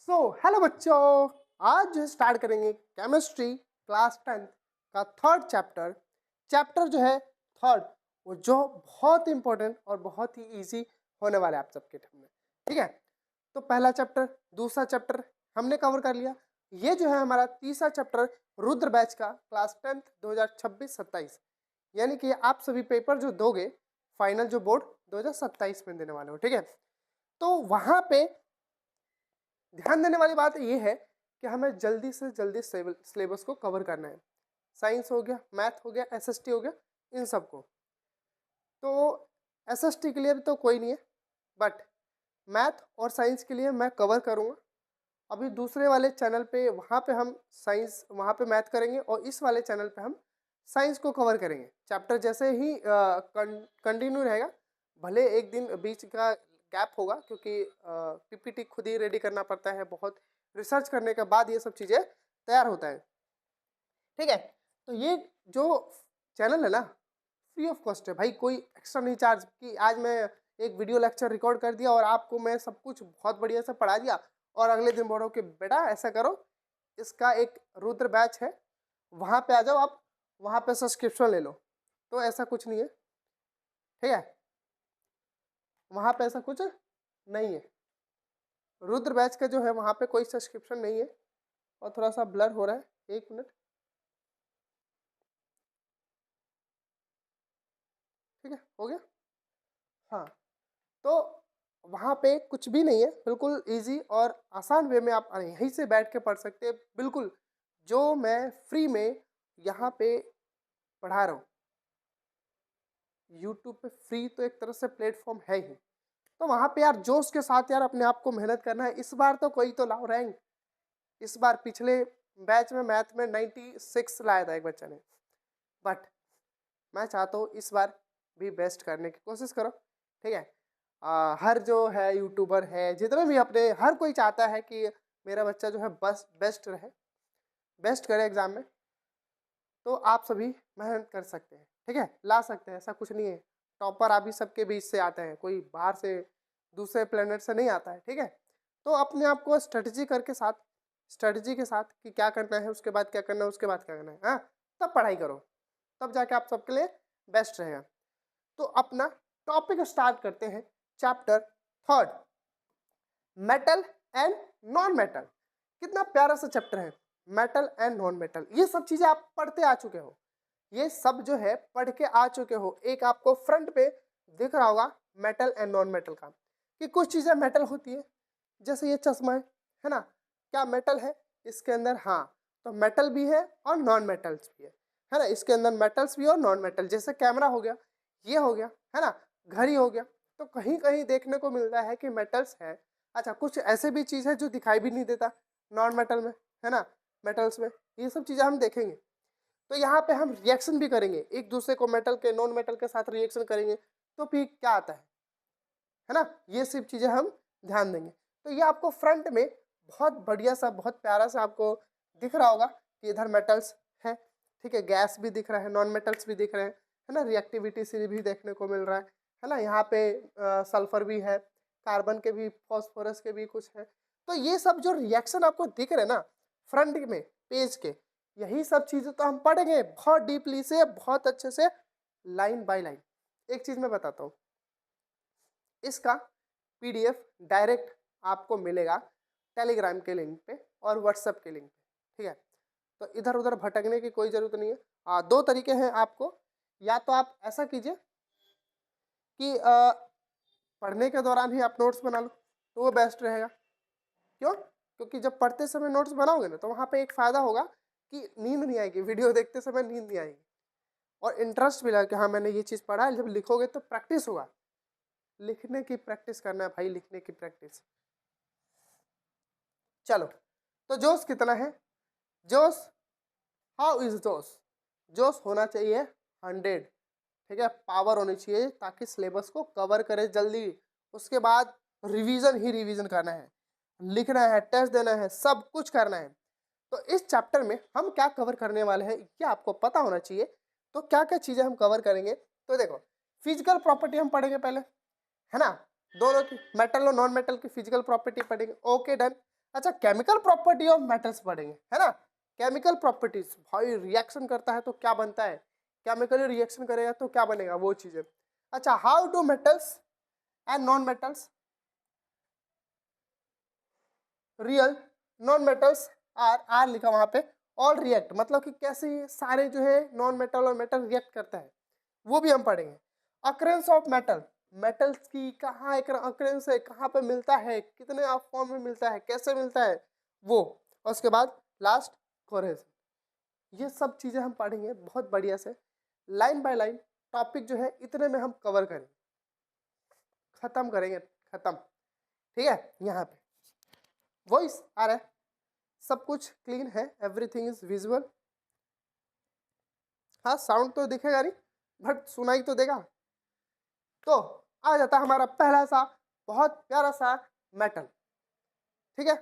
Hello बच्चों, आज जो स्टार्ट करेंगे केमिस्ट्री क्लास 10th का थर्ड चैप्टर। चैप्टर जो है थर्ड, वो जो बहुत इंपॉर्टेंट और बहुत ही इजी होने वाला है आप सबके में। ठीक है, तो पहला चैप्टर, दूसरा चैप्टर हमने कवर कर लिया। ये जो है हमारा तीसरा चैप्टर रुद्र बैच का क्लास 10th 2026-27, यानी कि आप सभी पेपर जो दोगे फाइनल जो बोर्ड 2027 में देने वाले हो। ठीक है, तो वहाँ पे ध्यान देने वाली बात ये है कि हमें जल्दी से जल्दी सिलेबस को कवर करना है। साइंस हो गया, मैथ हो गया, एसएसटी हो गया, इन सबको। तो एसएसटी के लिए भी तो कोई नहीं है, बट मैथ और साइंस के लिए मैं कवर करूँगा। अभी दूसरे वाले चैनल पे वहाँ पे हम साइंस, वहाँ पे मैथ करेंगे और इस वाले चैनल पे हम साइंस को कवर करेंगे। चैप्टर जैसे ही कंटिन्यू रहेगा, भले एक दिन बीच का गैप होगा क्योंकि पीपीटी खुद ही रेडी करना पड़ता है, बहुत रिसर्च करने के बाद ये सब चीज़ें तैयार होता है। ठीक है, तो ये जो चैनल है ना, फ्री ऑफ कॉस्ट है भाई, कोई एक्स्ट्रा नहीं चार्ज कि आज मैं एक वीडियो लेक्चर रिकॉर्ड कर दिया और आपको मैं सब कुछ बहुत बढ़िया से पढ़ा दिया और अगले दिन बोलो कि बेटा ऐसा करो, इसका एक रुद्र बैच है, वहाँ पे आ जाओ आप, वहाँ पे सब्सक्रिप्शन ले लो। तो ऐसा कुछ नहीं है। ठीक है, वहाँ पे ऐसा कुछ नहीं है। रुद्र बैच का जो है वहाँ पे कोई सब्सक्रिप्शन नहीं है। और थोड़ा सा ब्लर हो रहा है, एक मिनट। ठीक है, हो गया। हाँ, तो वहाँ पे कुछ भी नहीं है, बिल्कुल इजी और आसान वे में आप यहीं से बैठ के पढ़ सकते हैं। बिल्कुल जो मैं फ्री में यहाँ पे पढ़ा रहा हूँ, यूट्यूब पे फ्री तो एक तरह से प्लेटफॉर्म है ही। तो वहाँ पे यार जोश के साथ यार अपने आप को मेहनत करना है। इस बार तो कोई तो लाओ रैंक। इस बार पिछले बैच में मैथ में 96 लाया था एक बच्चा ने, बट मैं चाहता हूँ इस बार भी बेस्ट करने की कोशिश करो। ठीक है, हर जो है यूट्यूबर है, जितने भी अपने, हर कोई चाहता है कि मेरा बच्चा जो है बस बेस्ट रहे, बेस्ट करे एग्जाम में। तो आप सभी मेहनत कर सकते हैं। ठीक है, ला सकते हैं, ऐसा कुछ नहीं है। टॉपर आप ही सबके बीच से आते हैं, कोई बाहर से दूसरे प्लेनेट से नहीं आता है। ठीक है, तो अपने आप को स्ट्रेटजी करके साथ, स्ट्रेटजी के साथ कि क्या करना है, उसके बाद क्या करना है, उसके बाद क्या करना है, हाँ, तब पढ़ाई करो, तब जाके आप सबके लिए बेस्ट रहेगा। तो अपना टॉपिक स्टार्ट करते हैं। Chapter third, metal and non metal. कितना प्यारा सा चैप्टर है, मेटल एंड नॉन मेटल। ये सब चीजें आप पढ़ते आ चुके हो, ये सब जो है पढ़ के आ चुके हो। एक आपको फ्रंट पे दिख रहा होगा मेटल एंड नॉन मेटल का, कि कुछ चीजें मेटल होती है, जैसे ये चश्मा है ना, क्या मेटल है इसके अंदर? हाँ, तो मेटल भी है और नॉन मेटल्स भी है ना, इसके अंदर मेटल्स भी और नॉन मेटल। जैसे कैमरा हो गया, ये हो गया, है ना, घड़ी हो गया, तो कहीं कहीं देखने को मिलता है कि मेटल्स है। अच्छा, कुछ ऐसे भी चीज़ है जो दिखाई भी नहीं देता नॉन मेटल में, है ना, मेटल्स में। ये सब चीज़ें हम देखेंगे। तो यहाँ पे हम रिएक्शन भी करेंगे, एक दूसरे को मेटल के नॉन मेटल के साथ रिएक्शन करेंगे, तो फिर क्या आता है ना, ये सब चीज़ें हम ध्यान देंगे। तो ये आपको फ्रंट में बहुत बढ़िया सा, बहुत प्यारा सा आपको दिख रहा होगा कि इधर मेटल्स है। ठीक है, गैस भी दिख रहा है, नॉन मेटल्स भी दिख रहे हैं, है ना, रिएक्टिविटी से भी देखने को मिल रहा है ना। यहाँ पे सल्फर भी है, कार्बन के भी, फॉस्फोरस के भी कुछ है। तो ये सब जो रिएक्शन आपको दिख रहे हैं ना फ्रंट में पेज के, यही सब चीज़ें तो हम पढ़ेंगे बहुत डीपली से, बहुत अच्छे से, लाइन बाय लाइन। एक चीज़ मैं बताता हूँ, इसका पीडीएफ डायरेक्ट आपको मिलेगा टेलीग्राम के लिंक पे और व्हाट्सएप के लिंक पे। ठीक है, तो इधर उधर भटकने की कोई ज़रूरत नहीं है। दो तरीके हैं आपको, या तो आप ऐसा कीजिए कि पढ़ने के दौरान ही आप नोट्स बना लो, तो वो बेस्ट रहेगा। क्यों? क्योंकि जब पढ़ते समय नोट्स बनाओगे ना, तो वहाँ पे एक फ़ायदा होगा कि नींद नहीं आएगी, वीडियो देखते समय नींद नहीं आएगी, और इंटरेस्ट भी लगेगा कि हाँ मैंने ये चीज़ पढ़ा है। जब लिखोगे तो प्रैक्टिस होगा, लिखने की प्रैक्टिस करना है भाई, लिखने की प्रैक्टिस। चलो, तो जोश कितना है? जोश, हाउ इज जोश? जोश होना चाहिए 100। ठीक है, पावर होनी चाहिए ताकि सिलेबस को कवर करे जल्दी। उसके बाद रिवीजन ही रिवीजन करना है, लिखना है, टेस्ट देना है, सब कुछ करना है। तो इस चैप्टर में हम क्या कवर करने वाले हैं ये आपको पता होना चाहिए। तो क्या क्या चीज़ें हम कवर करेंगे, तो देखो, फिजिकल प्रॉपर्टी हम पढ़ेंगे पहले, है ना, दोनों की, मेटल और नॉन मेटल की फिजिकल प्रॉपर्टी पढ़ेंगे। Okay, done. अच्छा, केमिकल प्रॉपर्टी ऑफ मेटल्स पढ़ेंगे, है ना। केमिकल प्रॉपर्टीज, भाई रिएक्शन करता है तो क्या बनता है, केमिकली रिएक्शन करेगा तो क्या बनेगा, वो चीजें। अच्छा, how do metals and non metals real non metals are लिखा वहां पे, ऑल रिएक्ट, मतलब कि कैसे ये सारे जो है नॉन मेटल और मेटल रिएक्ट करता है, वो भी हम पढ़ेंगे। अक्रेंस ऑफ मेटल, मेटल्स की कहाँ अक्रेंस है, कहाँ पे मिलता है, कितने फॉर्म में मिलता है, कैसे मिलता है वो, और उसके बाद लास्ट कोहेजन। ये सब चीजें हम पढ़ेंगे बहुत बढ़िया से, लाइन बाय लाइन। टॉपिक जो है इतने में हम कवर करेंगे, खत्म करेंगे, खत्म, ठीक है। यहाँ पे वॉइस आ रहा है, सब कुछ क्लीन है, एवरीथिंग इज विजुअल। हाँ, साउंड तो दिखेगा नहीं बट सुनाई तो देगा। तो आ जाता हमारा पहला सा बहुत प्यारा सा मेटल, ठीक है।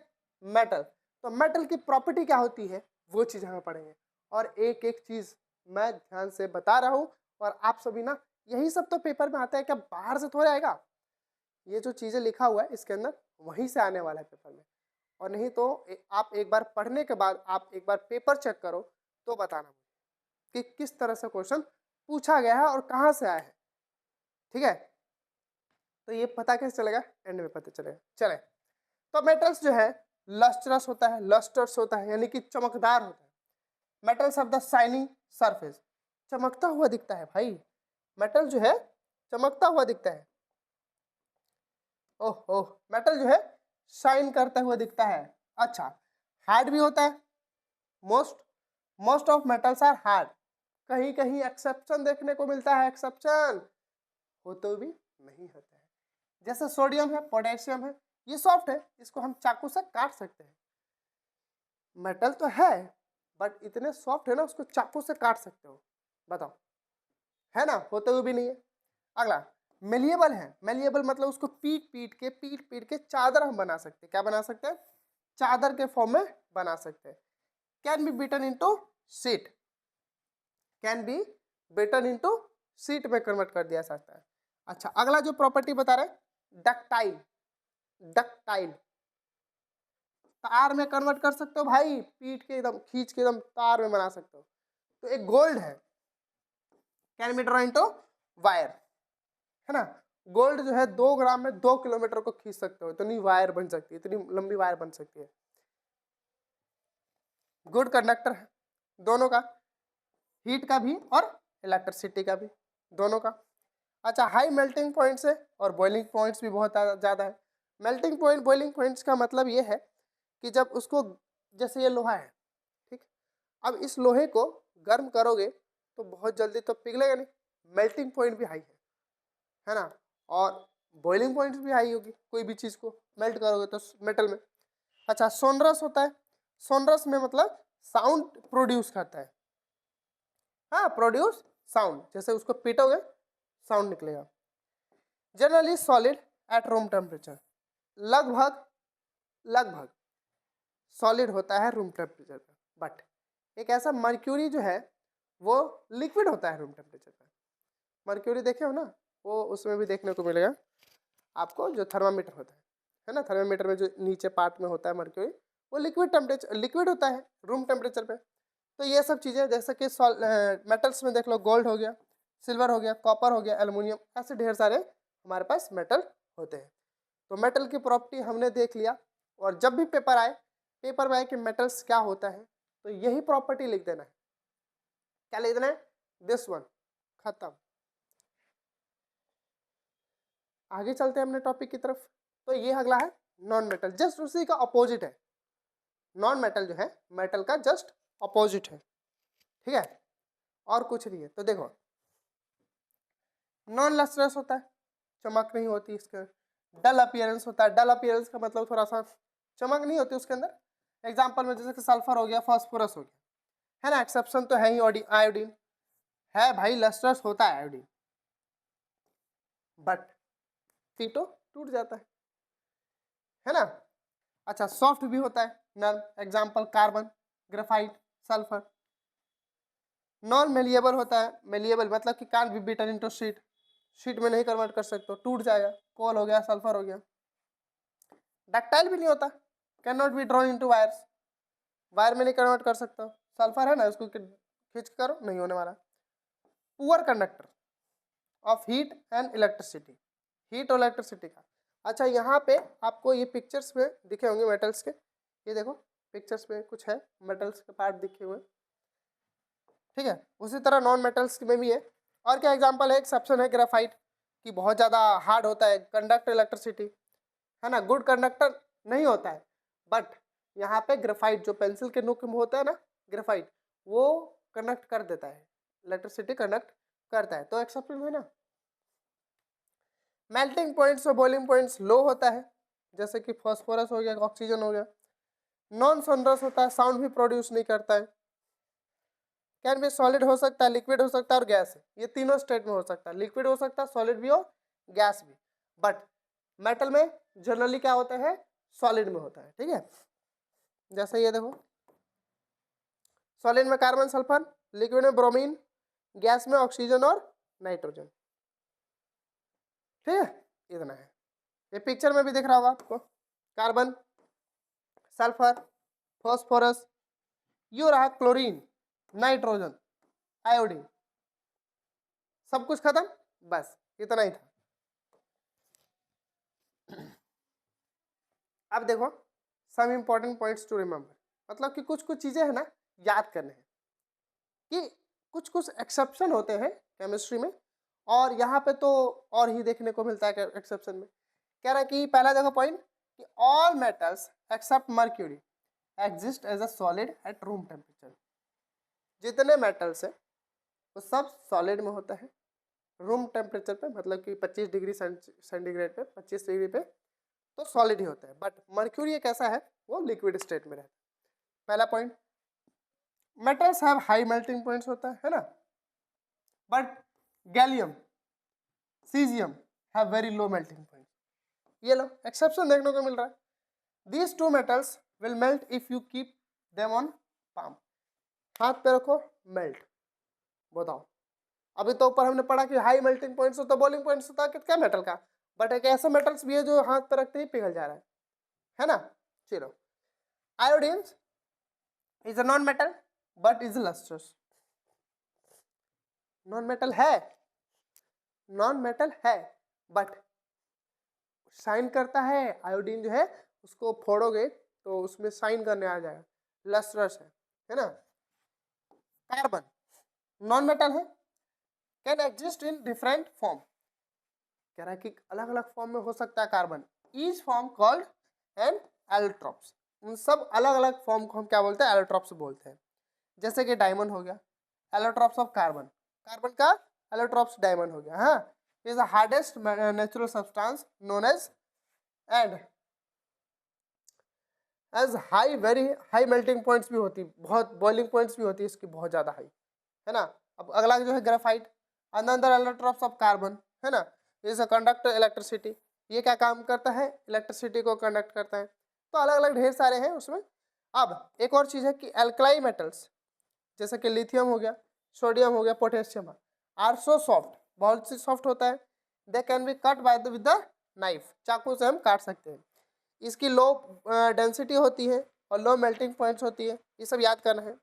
मेटल, तो मेटल की प्रॉपर्टी क्या होती है वो चीज हमें पढ़ेंगे, और एक एक चीज मैं ध्यान से बता रहा हूँ। और आप सभी ना, यही सब तो पेपर में आता है, क्या बाहर से थोड़ा आएगा, ये जो चीजें लिखा हुआ है इसके अंदर वहीं से आने वाला है पेपर में। और नहीं तो आप एक बार पढ़ने के बाद आप एक बार पेपर चेक करो तो बताना कि किस तरह से क्वेश्चन पूछा गया है और कहाँ से आया है, ठीक है। तो ये पता कैसे चलेगा, एंड में पता चलेगा। चले, तो मेटल्स जो है लस्ट्रस होता है, लस्टर्स होता है यानी कि चमकदार होता है। Metals of the shining surface, चमकता हुआ दिखता है भाई, मेटल जो है चमकता हुआ दिखता है। ओह ओह, मेटल जो है शाइन करता हुआ दिखता है। अच्छा, हार्ड भी होता है, most of metals are hard, कहीं कहीं एक्सेप्शन देखने को मिलता है, एक्सेप्शन होते भी नहीं होता है। जैसे सोडियम है, पोटेशियम है, ये सॉफ्ट है, इसको हम चाकू से काट सकते हैं। मेटल तो है बट इतने सॉफ्ट है ना, उसको चाकू से काट सकते हो, बताओ, है ना, होते हुए भी नहीं है। अगला मेलिएबल है, मेलिएबल मतलब उसको पीट पीट के चादर हम बना सकते हैं। क्या बना सकते हैं, चादर के फॉर्म में बना सकते हैं। Can be beaten into sheet, can be beaten into sheet में कन्वर्ट कर दिया सकता है। अच्छा, अगला जो प्रॉपर्टी बता रहे हैं डक्टाइल, डक्टाइल तार में कन्वर्ट कर सकते हो भाई, पीट के एकदम खींच के एकदम तार में बना सकते हो। तो एक गोल्ड है, can be draw into wire, है ना। गोल्ड जो है 2 ग्राम में 2 किलोमीटर को खींच सकते हो, इतनी वायर बन सकती है, इतनी लंबी वायर बन सकती है। गुड कंडक्टर है दोनों का, हीट का भी और इलेक्ट्रिसिटी का भी, दोनों का। अच्छा, हाई मेल्टिंग पॉइंट्स है और बॉइलिंग पॉइंट्स भी बहुत ज़्यादा है। मेल्टिंग पॉइंट बॉइलिंग पॉइंट्स का मतलब ये है कि जब उसको, जैसे ये लोहा है, ठीक, अब इस लोहे को गर्म करोगे तो बहुत जल्दी तो पिघलेगा नहीं, मेल्टिंग पॉइंट भी हाई है ना। और बॉइलिंग पॉइंट भी हाई होगी, कोई भी चीज़ को मेल्ट करोगे तो मेटल में। अच्छा, सोनरस होता है, सोनरस में मतलब साउंड प्रोड्यूस करता है, हाँ, प्रोड्यूस साउंड, जैसे उसको पीटोगे साउंड निकलेगा। Generally solid at room temperature, लगभग लगभग सॉलिड होता है रूम टेम्परेचर पर, बट एक ऐसा मर्क्यूरी जो है वो लिक्विड होता है रूम टेम्परेचर पर। मर्क्यूरी देखे हो ना, वो उसमें भी देखने को मिलेगा आपको, जो थर्मामीटर होता है ना, थर्मामीटर में जो नीचे पार्ट में होता है मर्क्यूरी, वो लिक्विड टेम्परेचर, लिक्विड होता है रूम टेम्परेचर पे। तो ये सब चीज़ें जैसे कि मेटल्स में देख लो, गोल्ड हो गया, सिल्वर हो गया, कॉपर हो गया, एल्युमिनियम, ऐसे ढेर सारे हमारे पास मेटल होते हैं। तो मेटल की प्रॉपर्टी हमने देख लिया, और जब भी पेपर में आए कि मेटल्स क्या होता है तो यही प्रॉपर्टी लिख देना है। क्या लिख देना है, दिस वन, खत्म। आगे चलते हैं अपने टॉपिक की तरफ। तो ये अगला है नॉन मेटल, जस्ट उसी का अपोजिट है। नॉन मेटल जो है मेटल का जस्ट अपोजिट है, ठीक है, और कुछ नहीं है। तो देखो, नॉन लस्ट्रस होता है, चमक नहीं होती इसके। डल अपीयरेंस होता है, डल अपीयरेंस का मतलब थोड़ा सा चमक नहीं होती उसके अंदर। एग्जाम्पल में जैसे कि सल्फर हो गया, फास्फोरस हो गया, है ना, एक्सेप्शन तो है ही आयोडीन है भाई, लस्ट्रस होता है आयोडीन, बट पीटो टूट जाता है ना। अच्छा, सॉफ्ट भी होता है, नर्म, example carbon, graphite, sulphur. Non malleable होता है, मेलिएबल मतलब कि can't be beaten into sheet, sheet में नहीं कन्वर्ट कर सकते, टूट जाएगा, कोल हो गया, सल्फर हो गया। डक्टाइल भी नहीं होता, can not be drawn into wires, wire में नहीं कन्वर्ट कर सकता। सल्फर है ना, उसको खींच करो, नहीं होने वाला। Poor conductor of heat and electricity, heat और इलेक्ट्रिसिटी का। अच्छा, यहाँ पे आपको ये पिक्चर्स में दिखे होंगे मेटल्स के, ये देखो पिक्चर्स में कुछ है मेटल्स के पार्ट दिखे हुए, ठीक है। उसी तरह नॉन मेटल्स में भी है। और क्या एग्जांपल है, एक्सेप्शन है ग्रेफाइट कि बहुत ज़्यादा हार्ड होता है, कंडक्ट इलेक्ट्रिसिटी, है ना, गुड कंडक्टर नहीं होता है। बट यहाँ पे ग्रेफाइट जो पेंसिल के नोक में होता है ना, ग्रेफाइट वो कंडक्ट कर देता है, इलेक्ट्रिसिटी कंडक्ट करता है, तो एक्सेप्शन है ना। मेल्टिंग पॉइंट्स और बॉइलिंग पॉइंट्स लो होता है, जैसे कि फॉस्फोरस हो गया, ऑक्सीजन हो गया। नॉन सोनरस होता है, साउंड भी प्रोड्यूस नहीं करता है। कैन भी सॉलिड हो सकता है, लिक्विड हो सकता है और गैस है, ये तीनों स्टेट में हो सकता है, लिक्विड हो सकता है, सॉलिड भी और गैस भी। बट मेटल में जनरली क्या होता है, सॉलिड में होता है, ठीक है। जैसे ये देखो, सॉलिड में कार्बन सल्फर, लिक्विड में ब्रोमीन, गैस में ऑक्सीजन और नाइट्रोजन, ठीक है। इतना है, ये पिक्चर में भी दिख रहा होगा आपको, कार्बन, सल्फर, फॉस्फोरस, ये रहा क्लोरीन, नाइट्रोजन, आयोडीन, सब कुछ खत्म, बस इतना ही था। अब देखो some important points to remember, मतलब कि कुछ कुछ चीजें है ना याद करने हैं, कि कुछ कुछ एक्सेप्शन होते हैं केमिस्ट्री में, और यहाँ पे तो और ही देखने को मिलता है एक्सेप्शन में। कह रहा है कि पहला देखो पॉइंट कि all metals except mercury exist as a solid at room temperature. जितने मेटल्स है वो सब सॉलिड में होता है रूम टेम्परेचर पे, मतलब कि 25 डिग्री सेंटीग्रेड पे, 25 डिग्री पे तो सॉलिड ही होता है। बट मर्क्यूरी एक ऐसा है वो लिक्विड स्टेट में रहता है। पहला point, metals have high melting points होता है ना, but gallium, caesium have very low melting point. ये लो एक्सेप्शन देखने को मिल रहा है। These two metals will melt if you keep them on palm, हाथ पे रखो मेल्ट। बताओ, अभी तो ऊपर हमने पढ़ा कि हाई मेल्टिंग पॉइंट्स होता है, बॉइलिंग पॉइंट्स होता है क्या मेटल का, बट एक ऐसा मेटल्स भी है जो हाथ पे रखते ही पिघल जा रहा है ना। चलो, iodine is a non metal but is lustrous. Non metal है, नॉन मेटल है बट शाइन करता है। आयोडीन जो है उसको फोड़ोगे तो उसमें शाइन करने आ जाएगा, लस्ट्रस है ना। कार्बन नॉन मेटल है, can exist in different form, कह रहा है कि अलग अलग फॉर्म में हो सकता है carbon. Each form called an allotropes, उन सब अलग अलग फॉर्म को हम क्या बोलते हैं, एलोट्रॉप्स बोलते हैं। जैसे कि डायमंड हो गया, एलोट्रॉप्स ऑफ कार्बन, कार्बन का एलोट्रॉप्स डायमंड हो गया। हाँ, is the hardest natural substance known as and as high, very high melting points भी होती, बहुत बॉइलिंग पॉइंट्स भी होती है इसकी, बहुत ज़्यादा हाई, है ना। अब अगला जो है ग्रेफाइट, अंदर एलोट्रॉप्स ऑफ कार्बन, है ना, इज अ कंडक्टर इलेक्ट्रिसिटी, ये क्या काम करता है, इलेक्ट्रिसिटी को कंडक्ट करता है। तो अलग अलग ढेर सारे हैं उसमें। अब एक और चीज़ है कि एल्कलाई मेटल्स जैसे कि लिथियम हो गया, सोडियम हो गया, पोटेशियम आर सो सॉफ्ट, बहुत सी सॉफ्ट होता है। They can be cut by the with the knife, चाकू से हम काट सकते हैं। इसकी लो डेंसिटी होती है और लो मेल्टिंग पॉइंट्स होती है, ये सब याद करना है।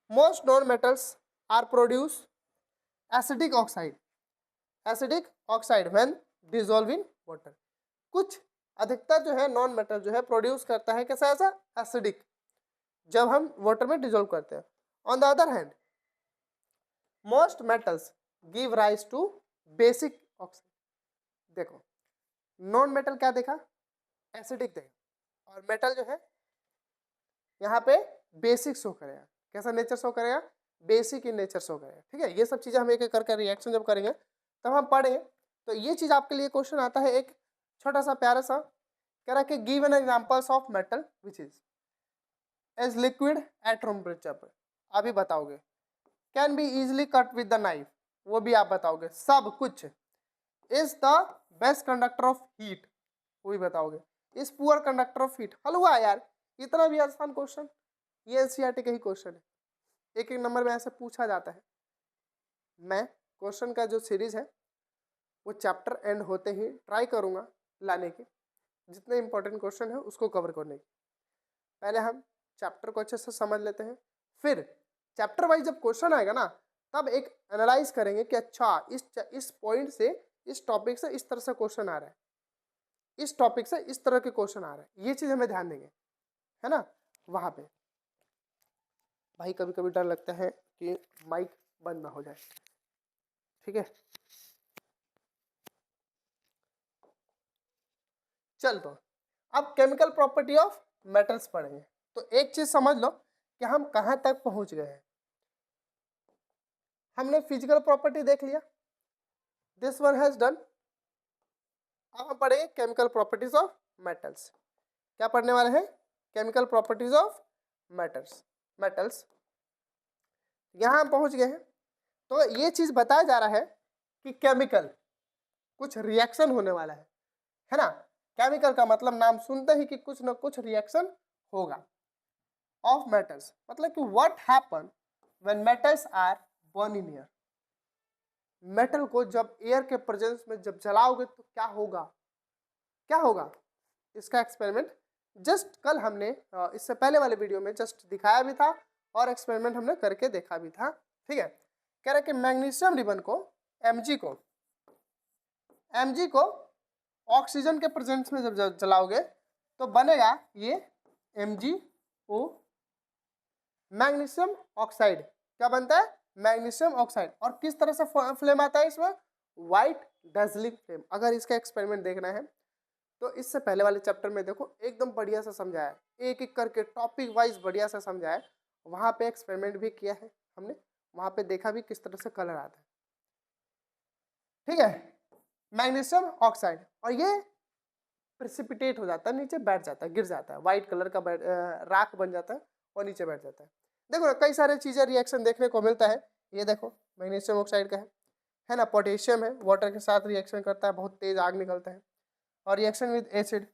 Most non metals are produce acidic oxide, acidic oxide when dissolve in water. कुछ अधिकतर जो है नॉन मेटल जो है प्रोड्यूस करता है कैसा, ऐसा एसिडिक, जब हम वाटर में डिसॉल्व करते हैं। On the other hand most metals give rise to basic oxide. देखो नॉन मेटल क्या देखा, एसिडिक देखा, और मेटल जो है यहाँ पे बेसिक शो करेगा, कैसा नेचर शो करेगा, बेसिक इन नेचर शो करेगा, ठीक है। ये सब चीज़ें हम एक एक करके रिएक्शन जब करेंगे तब हम पढ़ेंगे। तो ये चीज़ आपके लिए क्वेश्चन आता है, एक छोटा सा प्यारा सा, कह रहा है कि give an examples of metal which is as liquid at room temperature पर, अभी बताओगे। Can be easily cut with the knife, वो भी आप बताओगे। सब कुछ is the best conductor of heat, वो भी बताओगे। Is poor conductor of heat, हल हुआ यार, इतना भी आसान क्वेश्चन, ये एनसीईआरटी का ही क्वेश्चन है, एक एक नंबर में ऐसे पूछा जाता है। मैं क्वेश्चन का जो सीरीज है वो चैप्टर एंड होते ही ट्राई करूंगा लाने की, जितने इंपॉर्टेंट क्वेश्चन है उसको कवर करने की। पहले हम चैप्टर को अच्छे से समझ लेते हैं, फिर चैप्टर वाइज जब क्वेश्चन आएगा ना तब एक एनालाइज करेंगे कि अच्छा इस पॉइंट से, इस टॉपिक से इस तरह से क्वेश्चन आ रहा है, इस टॉपिक से इस तरह के क्वेश्चन आ रहे हैं, ये चीज हमें ध्यान देंगे, है ना। वहां पे भाई कभी कभी डर लगता है कि माइक बंद ना हो जाए, ठीक है। चल तो अब केमिकल प्रॉपर्टी ऑफ मेटल्स पढ़ेंगे। तो एक चीज समझ लो कि हम कहां तक पहुंच गए हैं। हमने फिजिकल प्रॉपर्टी देख लिया, दिस वन हैज डन। अब हम पढ़ेंगे केमिकल प्रॉपर्टीज ऑफ मेटल्स। क्या पढ़ने वाले हैं? Chemical properties of metals. यहां हम पहुंच गए हैं। तो ये चीज बताया जा रहा है कि केमिकल कुछ रिएक्शन होने वाला है ना। केमिकल का मतलब नाम सुनते ही कि कुछ ना कुछ रिएक्शन होगा। ऑफ मेटल्स मतलब कि what happen when metals are burn in air. Metal को जब एयर के प्रेजेंस में जब जलाओगे तो क्या होगा, क्या होगा? इसका एक्सपेरिमेंट जस्ट कल हमने इससे पहले वाले वीडियो में जस्ट दिखाया भी था और एक्सपेरिमेंट हमने करके देखा भी था, ठीक है। कह रहे कि मैग्नीशियम रिबन को Mg को ऑक्सीजन के प्रेजेंस में जब जलाओगे तो बनेगा ये MgO, मैग्नीशियम ऑक्साइड। क्या बनता है? Magnesium oxide. और किस तरह से फ्लेम आता है इसमें? White dazzling flame. अगर इसका एक्सपेरिमेंट देखना है तो इससे पहले वाले चैप्टर में देखो एकदम बढ़िया से समझाया है, एक एक करके टॉपिक वाइज बढ़िया से समझाया है। वहां पे एक्सपेरिमेंट भी किया है हमने, वहां पे देखा भी किस तरह से कलर आता है, ठीक है। मैग्नीशियम ऑक्साइड, और ये प्रेसिपिटेट हो जाता है, नीचे बैठ जाता है, गिर जाता है, व्हाइट कलर का राख बन जाता है और नीचे बैठ जाता है। देखो ना कई सारे चीजें रिएक्शन देखने को मिलता है। ये देखो मैग्नीशियम ऑक्साइड का है ना। पोटेशियम है, वाटर के साथ रिएक्शन करता है, बहुत तेज आग निकलता है। और रिएक्शन विद एसिड,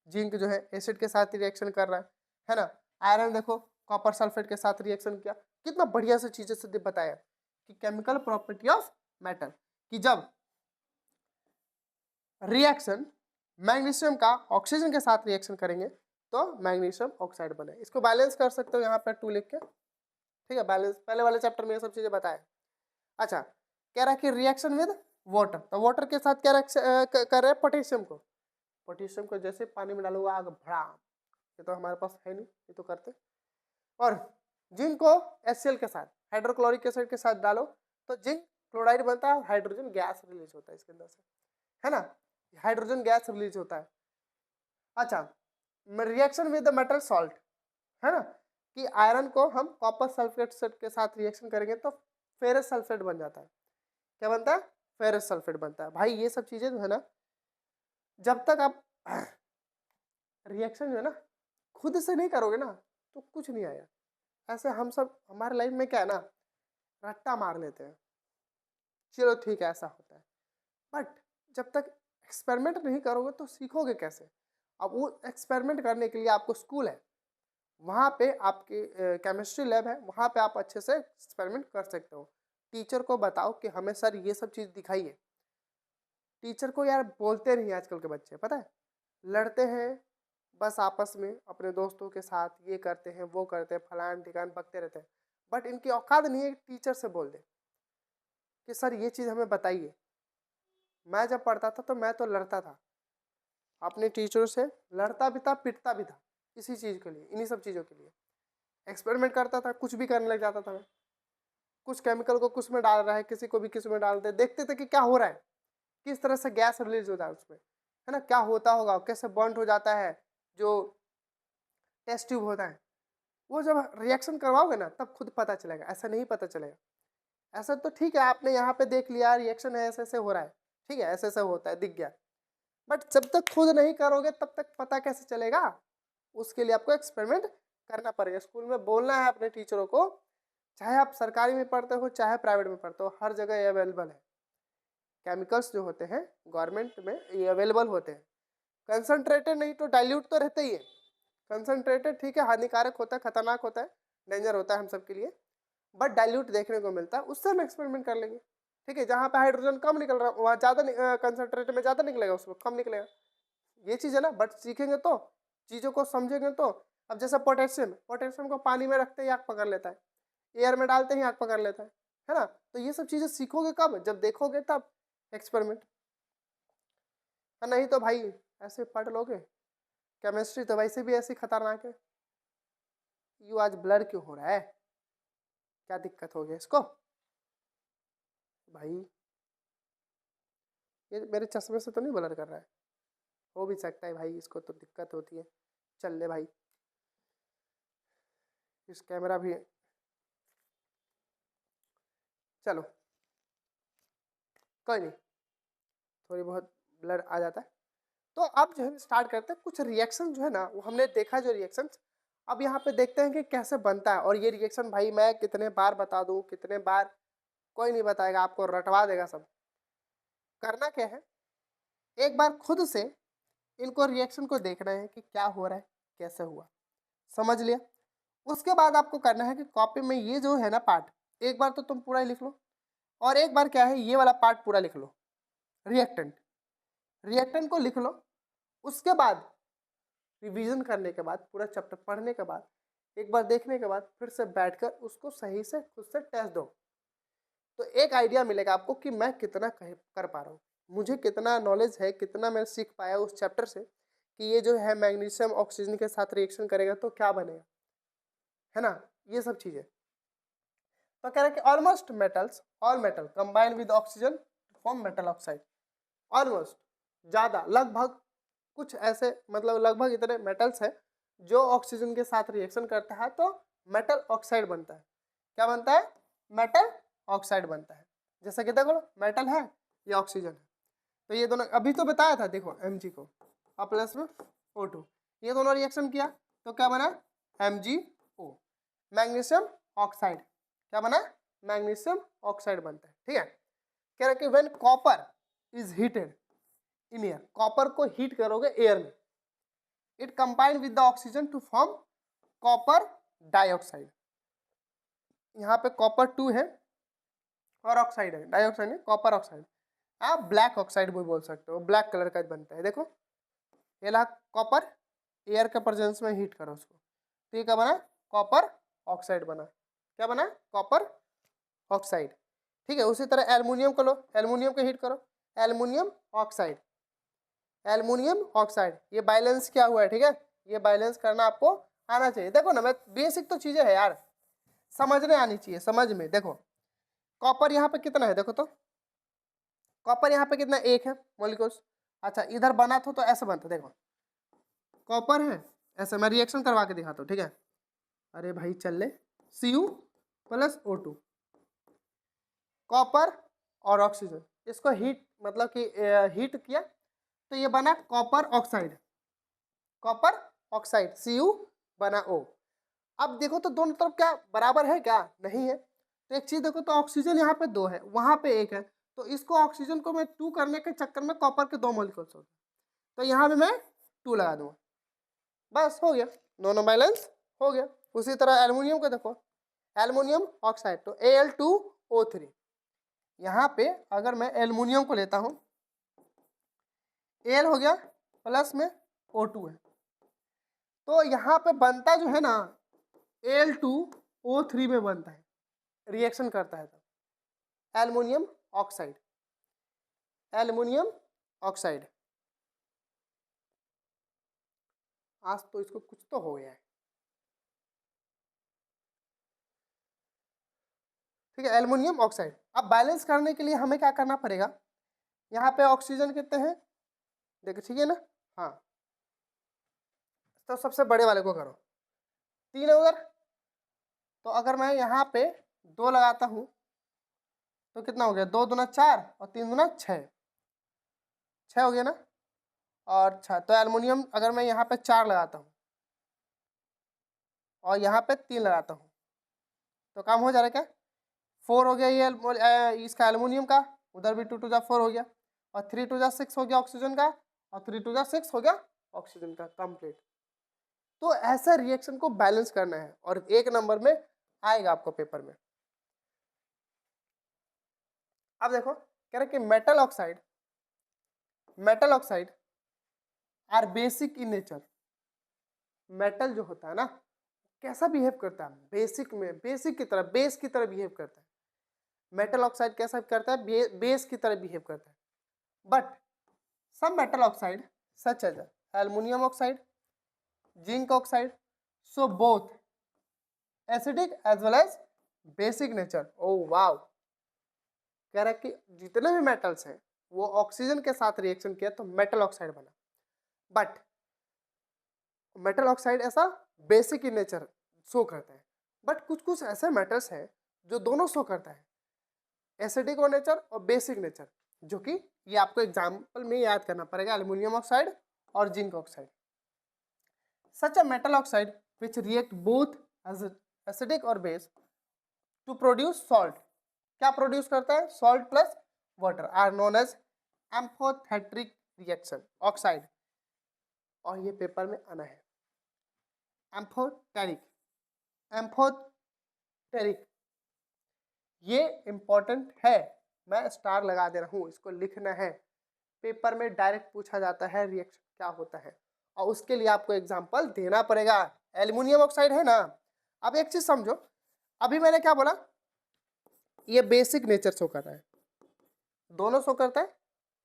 जिंक जो है एसिड के साथ रिएक्शन कर रहा है ना। आयरन देखो कॉपर सल्फेट के साथ रिएक्शन किया। कितना बढ़िया से चीजें से बताया कि केमिकल प्रॉपर्टी ऑफ मेटल, कि जब रिएक्शन मैग्नीशियम का ऑक्सीजन के साथ रिएक्शन करेंगे तो मैग्नीशियम ऑक्साइड बने। इसको बैलेंस कर सकते हो यहाँ पे 2 लिख के, ठीक है। बैलेंस पहले वाले चैप्टर में ये सब चीजें बताया। अच्छा, कह रहा है कि रिएक्शन विद वाटर, तो वाटर के साथ क्या कर रहे हैं? पोटेशियम को जैसे पानी में डालोगे आग भड़ा, ये तो हमारे पास है नहीं, ये तो करते। और जिंक को HCl के साथ, हाइड्रोक्लोरिक एसिड के साथ डालो तो जिंक क्लोराइड बनता है, हाइड्रोजन गैस रिलीज होता है इसके अंदर से, है ना। हाइड्रोजन गैस रिलीज होता है। अच्छा, reaction with the metal salt, है ना, कि आयरन को हम कॉपर सल्फेट के साथ रिएक्शन करेंगे तो फेरस सल्फेट बन जाता है। क्या बनता है? फेरस सल्फेट बनता है। भाई ये सब चीजें जो है ना, जब तक आप रिएक्शन जो है ना खुद से नहीं करोगे ना तो कुछ नहीं आया। ऐसे हम सब हमारे लाइफ में क्या है ना, रट्टा मार लेते हैं, चलो ठीक है ऐसा होता है, बट जब तक एक्सपेरिमेंट नहीं करोगे तो सीखोगे कैसे? अब वो एक्सपेरिमेंट करने के लिए आपको स्कूल है, वहाँ पे आपकी केमिस्ट्री लैब है, वहाँ पे आप अच्छे से एक्सपेरिमेंट कर सकते हो। टीचर को बताओ कि हमें सर ये सब चीज़ दिखाइए। टीचर को यार बोलते नहीं आजकल के बच्चे, पता है, लड़ते हैं बस आपस में अपने दोस्तों के साथ, ये करते हैं वो करते हैं, फलान ठिकान बकते रहते हैं, बट इनकी औकात नहीं है टीचर से बोल दे कि सर ये चीज़ हमें बताइए। मैं जब पढ़ता था तो मैं तो लड़ता था अपने टीचरों से, लड़ता भी था पिटता भी था इसी चीज़ के लिए, इन्हीं सब चीज़ों के लिए। एक्सपेरिमेंट करता था, कुछ भी करने लग जाता था मैं, कुछ केमिकल को कुछ में डाल रहा है, किसी को भी किसी में डाल दे, देखते थे कि क्या हो रहा है, किस तरह से गैस रिलीज होता है उसमें, है ना, क्या होता होगा, कैसे बर्न हो जाता है जो टेस्ट ट्यूब होता है। वो जब रिएक्शन करवाओगे ना तब खुद पता चलेगा, ऐसा नहीं पता चलेगा। ऐसा तो ठीक है आपने यहाँ पे देख लिया रिएक्शन है ऐसे ऐसे हो रहा है, ठीक है ऐसे ऐसे होता है दिख गया, बट जब तक खुद नहीं करोगे तब तक पता कैसे चलेगा? उसके लिए आपको एक्सपेरिमेंट करना पड़ेगा। स्कूल में बोलना है अपने टीचरों को, चाहे आप सरकारी में पढ़ते हो चाहे प्राइवेट में पढ़ते हो, हर जगह अवेलेबल है। केमिकल्स जो होते हैं गवर्नमेंट में ये अवेलेबल होते हैं। कंसनट्रेटेड नहीं तो डाइल्यूट तो रहते ही है। कंसनट्रेटेड ठीक है हानिकारक होता है, खतरनाक होता है, डेंजर होता है हम सब के लिए, बट डाइल्यूट देखने को मिलता है, उससे हम एक्सपेरिमेंट कर लेंगे, ठीक है। जहाँ पे हाइड्रोजन कम निकल रहा है वहाँ ज़्यादा कंसनट्रेटेड में ज़्यादा निकलेगा, उसमें कम निकलेगा। ये चीज़ है ना, बट सीखेंगे तो, चीज़ों को समझेंगे तो अब जैसे पोटेशियम, पोटेशियम को पानी में रखते ही आग पकड़ लेता है, एयर में डालते ही आग पकड़ लेता है ना। तो ये सब चीजें सीखोगे कब, जब देखोगे तब एक्सपेरिमेंट, नहीं तो भाई ऐसे पढ़ लोगे। केमिस्ट्री तो वैसे भी ऐसी खतरनाक है। यू आज ब्लर क्यों हो रहा है, क्या दिक्कत हो गया इसको भाई? ये मेरे चश्मे से तो नहीं ब्लर कर रहा है, हो भी सकता है भाई, इसको तो दिक्कत होती है। चल ले भाई, इस कैमरा भी, चलो कोई नहीं, थोड़ी बहुत ब्लर आ जाता है। तो अब जो है स्टार्ट करते हैं। कुछ रिएक्शन जो है ना वो हमने देखा जो रिएक्शन, अब यहाँ पे देखते हैं कि कैसे बनता है। और ये रिएक्शन भाई मैं कितने बार बता दूं, कितने बार, कोई नहीं बताएगा, आपको रटवा देगा सब। करना क्या है, एक बार खुद से इनको रिएक्शन को देखना है कि क्या हो रहा है, कैसे हुआ, समझ लिया। उसके बाद आपको करना है कि कॉपी में ये जो है ना पार्ट, एक बार तो तुम पूरा ही लिख लो, और एक बार क्या है ये वाला पार्ट पूरा लिख लो, रिएक्टेंट, रिएक्टेंट को लिख लो। उसके बाद रिवीजन करने के बाद, पूरा चैप्टर पढ़ने के बाद, एक बार देखने के बाद फिर से बैठकर उसको सही से खुद से टेस्ट दो। तो एक आइडिया मिलेगा आपको कि मैं कितना कर पा रहा हूँ, मुझे कितना नॉलेज है, कितना मैं सीख पाया उस चैप्टर से कि ये जो है मैग्नीशियम ऑक्सीजन के साथ रिएक्शन करेगा तो क्या बनेगा, है ना, ये सब चीजें। तो कह रहे हैं कि almost metals, all metal combine with oxygen form metal oxide. Almost, ज्यादा, लगभग, कुछ ऐसे मतलब लगभग इतने मेटल्स हैं जो ऑक्सीजन के साथ रिएक्शन करता है तो मेटल ऑक्साइड बनता है। क्या बनता है, मेटल ऑक्साइड बनता है। जैसा कि देखो मेटल है, ये ऑक्सीजन है, तो ये दोनों अभी तो बताया था, देखो Mg को और प्लस में O2, ये दोनों रिएक्शन किया तो क्या बना, MgO, मैग्नीशियम ऑक्साइड। क्या बना, मैग्नीशियम ऑक्साइड बनता है। ठीक है, कह रहे कि when copper is heated in air, copper को हीट करोगे एयर में, it combine with the oxygen to form copper dioxide. यहाँ पे कॉपर 2 है और ऑक्साइड है, डाइऑक्साइड है, कॉपर ऑक्साइड। आप ब्लैक ऑक्साइड भी बोल सकते हो, ब्लैक कलर का बनता है। देखो ये ला कॉपर, एयर के प्रेजेंस में हीट करो उसको, तो ये क्या बना, कॉपर ऑक्साइड बना। क्या बना, कॉपर ऑक्साइड। ठीक है, उसी तरह एल्युमिनियम को लो, एल्युमिनियम को हीट करो, एल्युमिनियम ऑक्साइड, एल्युमिनियम ऑक्साइड। ये बैलेंस क्या हुआ है, ठीक है, ये बैलेंस करना आपको आना चाहिए। देखो ना, मैं बेसिक तो चीजें है यार, समझने आनी चाहिए, समझ में। देखो कॉपर यहाँ पे कितना है, देखो तो कॉपर यहाँ पे कितना, एक है मॉलिक्यूल्स। अच्छा इधर बना तो ऐसे बनता, देखो कॉपर है ऐसे, मैं रिएक्शन करवा के दिखाता हूँ। ठीक है, अरे भाई चल ले, Cu प्लस O2, कॉपर और ऑक्सीजन, इसको हीट मतलब कि हीट किया तो ये बना copper oxide, copper oxide, Cu बना O। अब देखो तो दोनों तरफ क्या बराबर है, क्या नहीं है। तो एक चीज देखो तो ऑक्सीजन यहाँ पे 2 है, वहां पे 1 है, तो इसको ऑक्सीजन को मैं 2 करने के चक्कर में कॉपर के 2 मॉलिक्यूल्स हो गए, तो यहाँ पे मैं 2 लगा दूंगा, बस हो गया, दोनों बैलेंस हो गया। उसी तरह एल्युमिनियम को देखो, एल्युमिनियम ऑक्साइड तो Al2O3, यहाँ पे अगर मैं एल्युमिनियम को लेता हूँ, Al हो गया प्लस में O2 है, तो यहाँ पे बनता जो है ना Al2O3 में बनता है, रिएक्शन करता है तो एल्युमिनियम ऑक्साइड, एल्युमिनियम ऑक्साइड। आज तो इसको कुछ तो हो गया है। ठीक है, एल्युमिनियम ऑक्साइड। अब बैलेंस करने के लिए हमें क्या करना पड़ेगा, यहाँ पे ऑक्सीजन कितने हैं देखिए, ठीक है ना, हाँ, तो सबसे बड़े वाले को करो, 3 है उधर, तो अगर मैं यहाँ पे 2 लगाता हूँ तो कितना हो गया, 2 दूना 4 और 3 दूना 6, 6 हो गया ना। और अच्छा तो एल्युमिनियम अगर मैं यहाँ पे 4 लगाता हूँ और यहाँ पे 3 लगाता हूँ तो काम हो जा रहा है क्या, 4 हो गया ये इसका एल्युमिनियम का, उधर भी 2 2 जा 4 हो गया, और 3 2 जा 6 हो गया ऑक्सीजन का, और 3 2 जा 6 हो गया ऑक्सीजन का, कंप्लीट। तो ऐसा रिएक्शन को बैलेंस करना है और 1 नंबर में आएगा आपको पेपर में। अब देखो कह रहे कि metal oxide, metal oxide are basic in nature, metal जो होता है ना कैसा बिहेव करता है, बेसिक में बेसिक की तरह बेस की तरह बिहेव करता है। मेटल ऑक्साइड कैसा करता है, बेस की तरह बिहेव करता है। But some metal oxide such as aluminium oxide, zinc oxide, so both acidic as well as basic nature. Oh wow, कह रहा है कि जितने भी मेटल्स हैं वो ऑक्सीजन के साथ रिएक्शन किया तो मेटल ऑक्साइड बना। बट मेटल ऑक्साइड ऐसा बेसिक इन नेचर शो करता है। बट कुछ कुछ ऐसे मेटल्स हैं जो दोनों शो करता है, एसिडिक और नेचर और बेसिक नेचर, जो कि ये आपको एग्जाम्पल में याद करना पड़ेगा, एल्युमिनियम ऑक्साइड और zinc oxide. Such a metal oxide which react both acidic और बेस टू प्रोड्यूस सॉल्ट। क्या प्रोड्यूस करता है, salt plus water, are known as amphoteric reaction oxide. और ये पेपर में आना है एम्फोटेरिक, एम्फोटेरिक, ये इंपॉर्टेंट है, मैं स्टार लगा दे रहा हूँ, इसको लिखना है। पेपर में डायरेक्ट पूछा जाता है रिएक्शन क्या होता है, और उसके लिए आपको एग्जांपल देना पड़ेगा। एल्युमिनियम ऑक्साइड है ना, अब एक चीज समझो, अभी मैंने क्या बोला, ये बेसिक नेचर शो कर रहा है, दोनों शो करता है,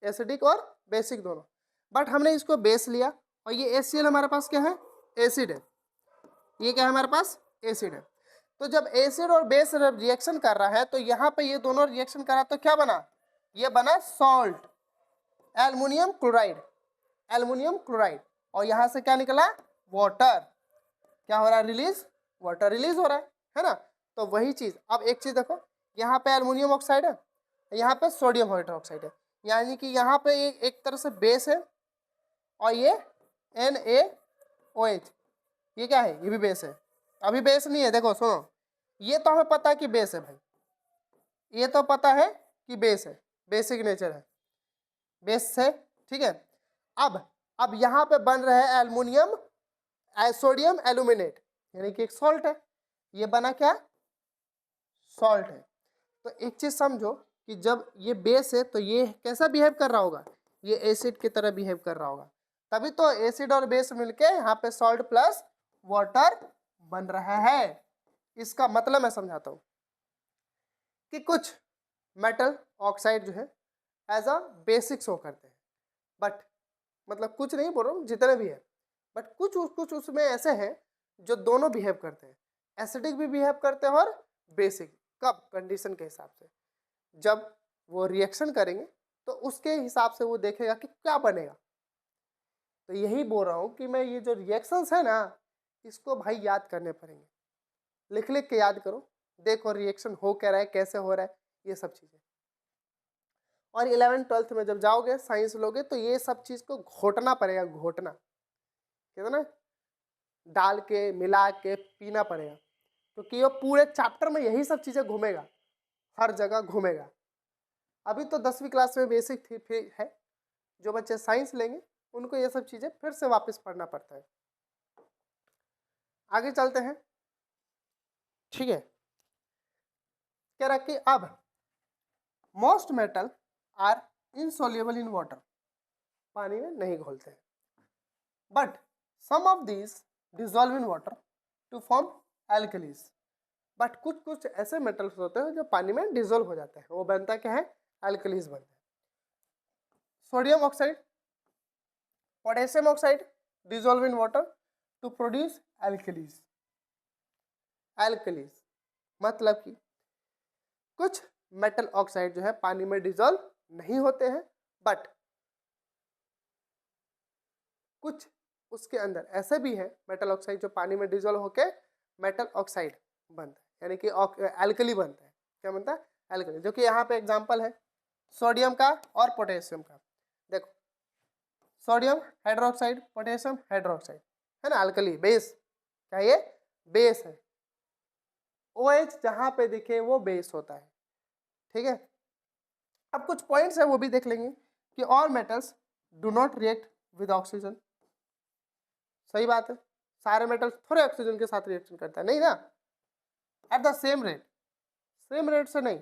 एसिडिक और बेसिक दोनों। बट हमने इसको बेस लिया और ये HCl हमारे पास क्या है, एसिड है। ये क्या है हमारे पास, एसिड है। तो जब एसिड और बेस रिएक्शन कर रहा है तो यहाँ पे ये दोनों रिएक्शन कर रहा है तो क्या बना, ये बना salt, aluminium chloride, aluminium chloride. और यहाँ से क्या निकला, वाटर। क्या हो रहा है, रिलीज, वाटर रिलीज हो रहा है ना। तो वही चीज, अब एक चीज देखो, यहाँ पे एल्युमिनियम ऑक्साइड है, यहाँ पे सोडियम हाइड्रोक्साइड है, यानी कि यहाँ पे एक तरह से बेस है और ये NaOH, ये क्या है, ये भी बेस है। अभी बेस नहीं है, देखो सुनो, ये तो हमें पता है कि बेस है भाई, ये तो पता है कि बेस है, बेसिक नेचर है, बेस है, ठीक है। अब यहाँ पे बन रहा है एल्युमिनियम सोडियम एल्यूमिनेट, यानी कि एक सॉल्ट है, ये बना क्या, सॉल्ट है। तो एक चीज समझो कि जब ये बेस है तो ये कैसा बिहेव कर रहा होगा, ये एसिड की तरह बिहेव कर रहा होगा, तभी तो एसिड और बेस मिलके यहाँ पे सॉल्ट प्लस वाटर बन रहा है। इसका मतलब मैं समझाता हूँ कि कुछ मेटल ऑक्साइड जो है एज अ बेसिक शो करते हैं, बट मतलब कुछ नहीं बोल रहा हूँ, जितने भी है, बट कुछ उसमें ऐसे हैं जो दोनों बिहेव करते हैं, एसिडिक भी बिहेव करते हैं और बेसिक। कब, कंडीशन के हिसाब से, जब वो रिएक्शन करेंगे तो उसके हिसाब से वो देखेगा कि क्या बनेगा। तो यही बोल रहा हूँ कि मैं ये जो रिएक्शंस है ना, इसको भाई याद करने पड़ेंगे, लिख लिख के याद करो, देखो रिएक्शन हो क्या रहा है, कैसे हो रहा है, ये सब चीज़ें। और 11th-12th में जब जाओगे, साइंस लोगे, तो ये सब चीज़ को घोटना पड़ेगा, घोटना, कहते ना, डाल के मिला के पीना पड़ेगा, क्योंकि ये पूरे चैप्टर में यही सब चीज़ें घूमेगा, हर जगह घूमेगा। अभी तो 10वीं क्लास में बेसिक थी है, जो बच्चे साइंस लेंगे उनको ये सब चीज़ें फिर से वापस पढ़ना पड़ता है। आगे चलते हैं, ठीक है। कह रहा कि अब most metal are insoluble in water, पानी में नहीं घोलते हैं, but some of these dissolve in water to form alkalis. But कुछ कुछ ऐसे मेटल्स होते हैं जो पानी में डिजोल्व हो जाते हैं, वो बनता क्या है, एल्कलीज बनता है। Sodium oxide, potassium oxide dissolve in water to produce alkalis. Alkalis मतलब कि कुछ मेटल ऑक्साइड जो है पानी में डिजोल्व नहीं होते हैं, बट कुछ उसके अंदर ऐसे भी है मेटल ऑक्साइड जो पानी में डिजोल्व होके मेटल ऑक्साइड बनता है, यानी कि एल्कली बनता है। क्या बनता है, एल्कली, जो कि यहाँ पे एग्जांपल है सोडियम का और पोटेशियम का। देखो, सोडियम हाइड्रोक्साइड, पोटेशियम हाइड्रोक्साइड, है ना, एल्कली, बेस, क्या ये बेस है। OH जहाँ पे दिखे वो बेस होता है, ठीक है। अब कुछ पॉइंट्स है वो भी देख लेंगे कि all metals do not react with oxygen. सही बात है, सारे मेटल्स थोड़े ऑक्सीजन के साथ रिएक्शन करता है, नहीं ना, at the same rate, same rate से नहीं,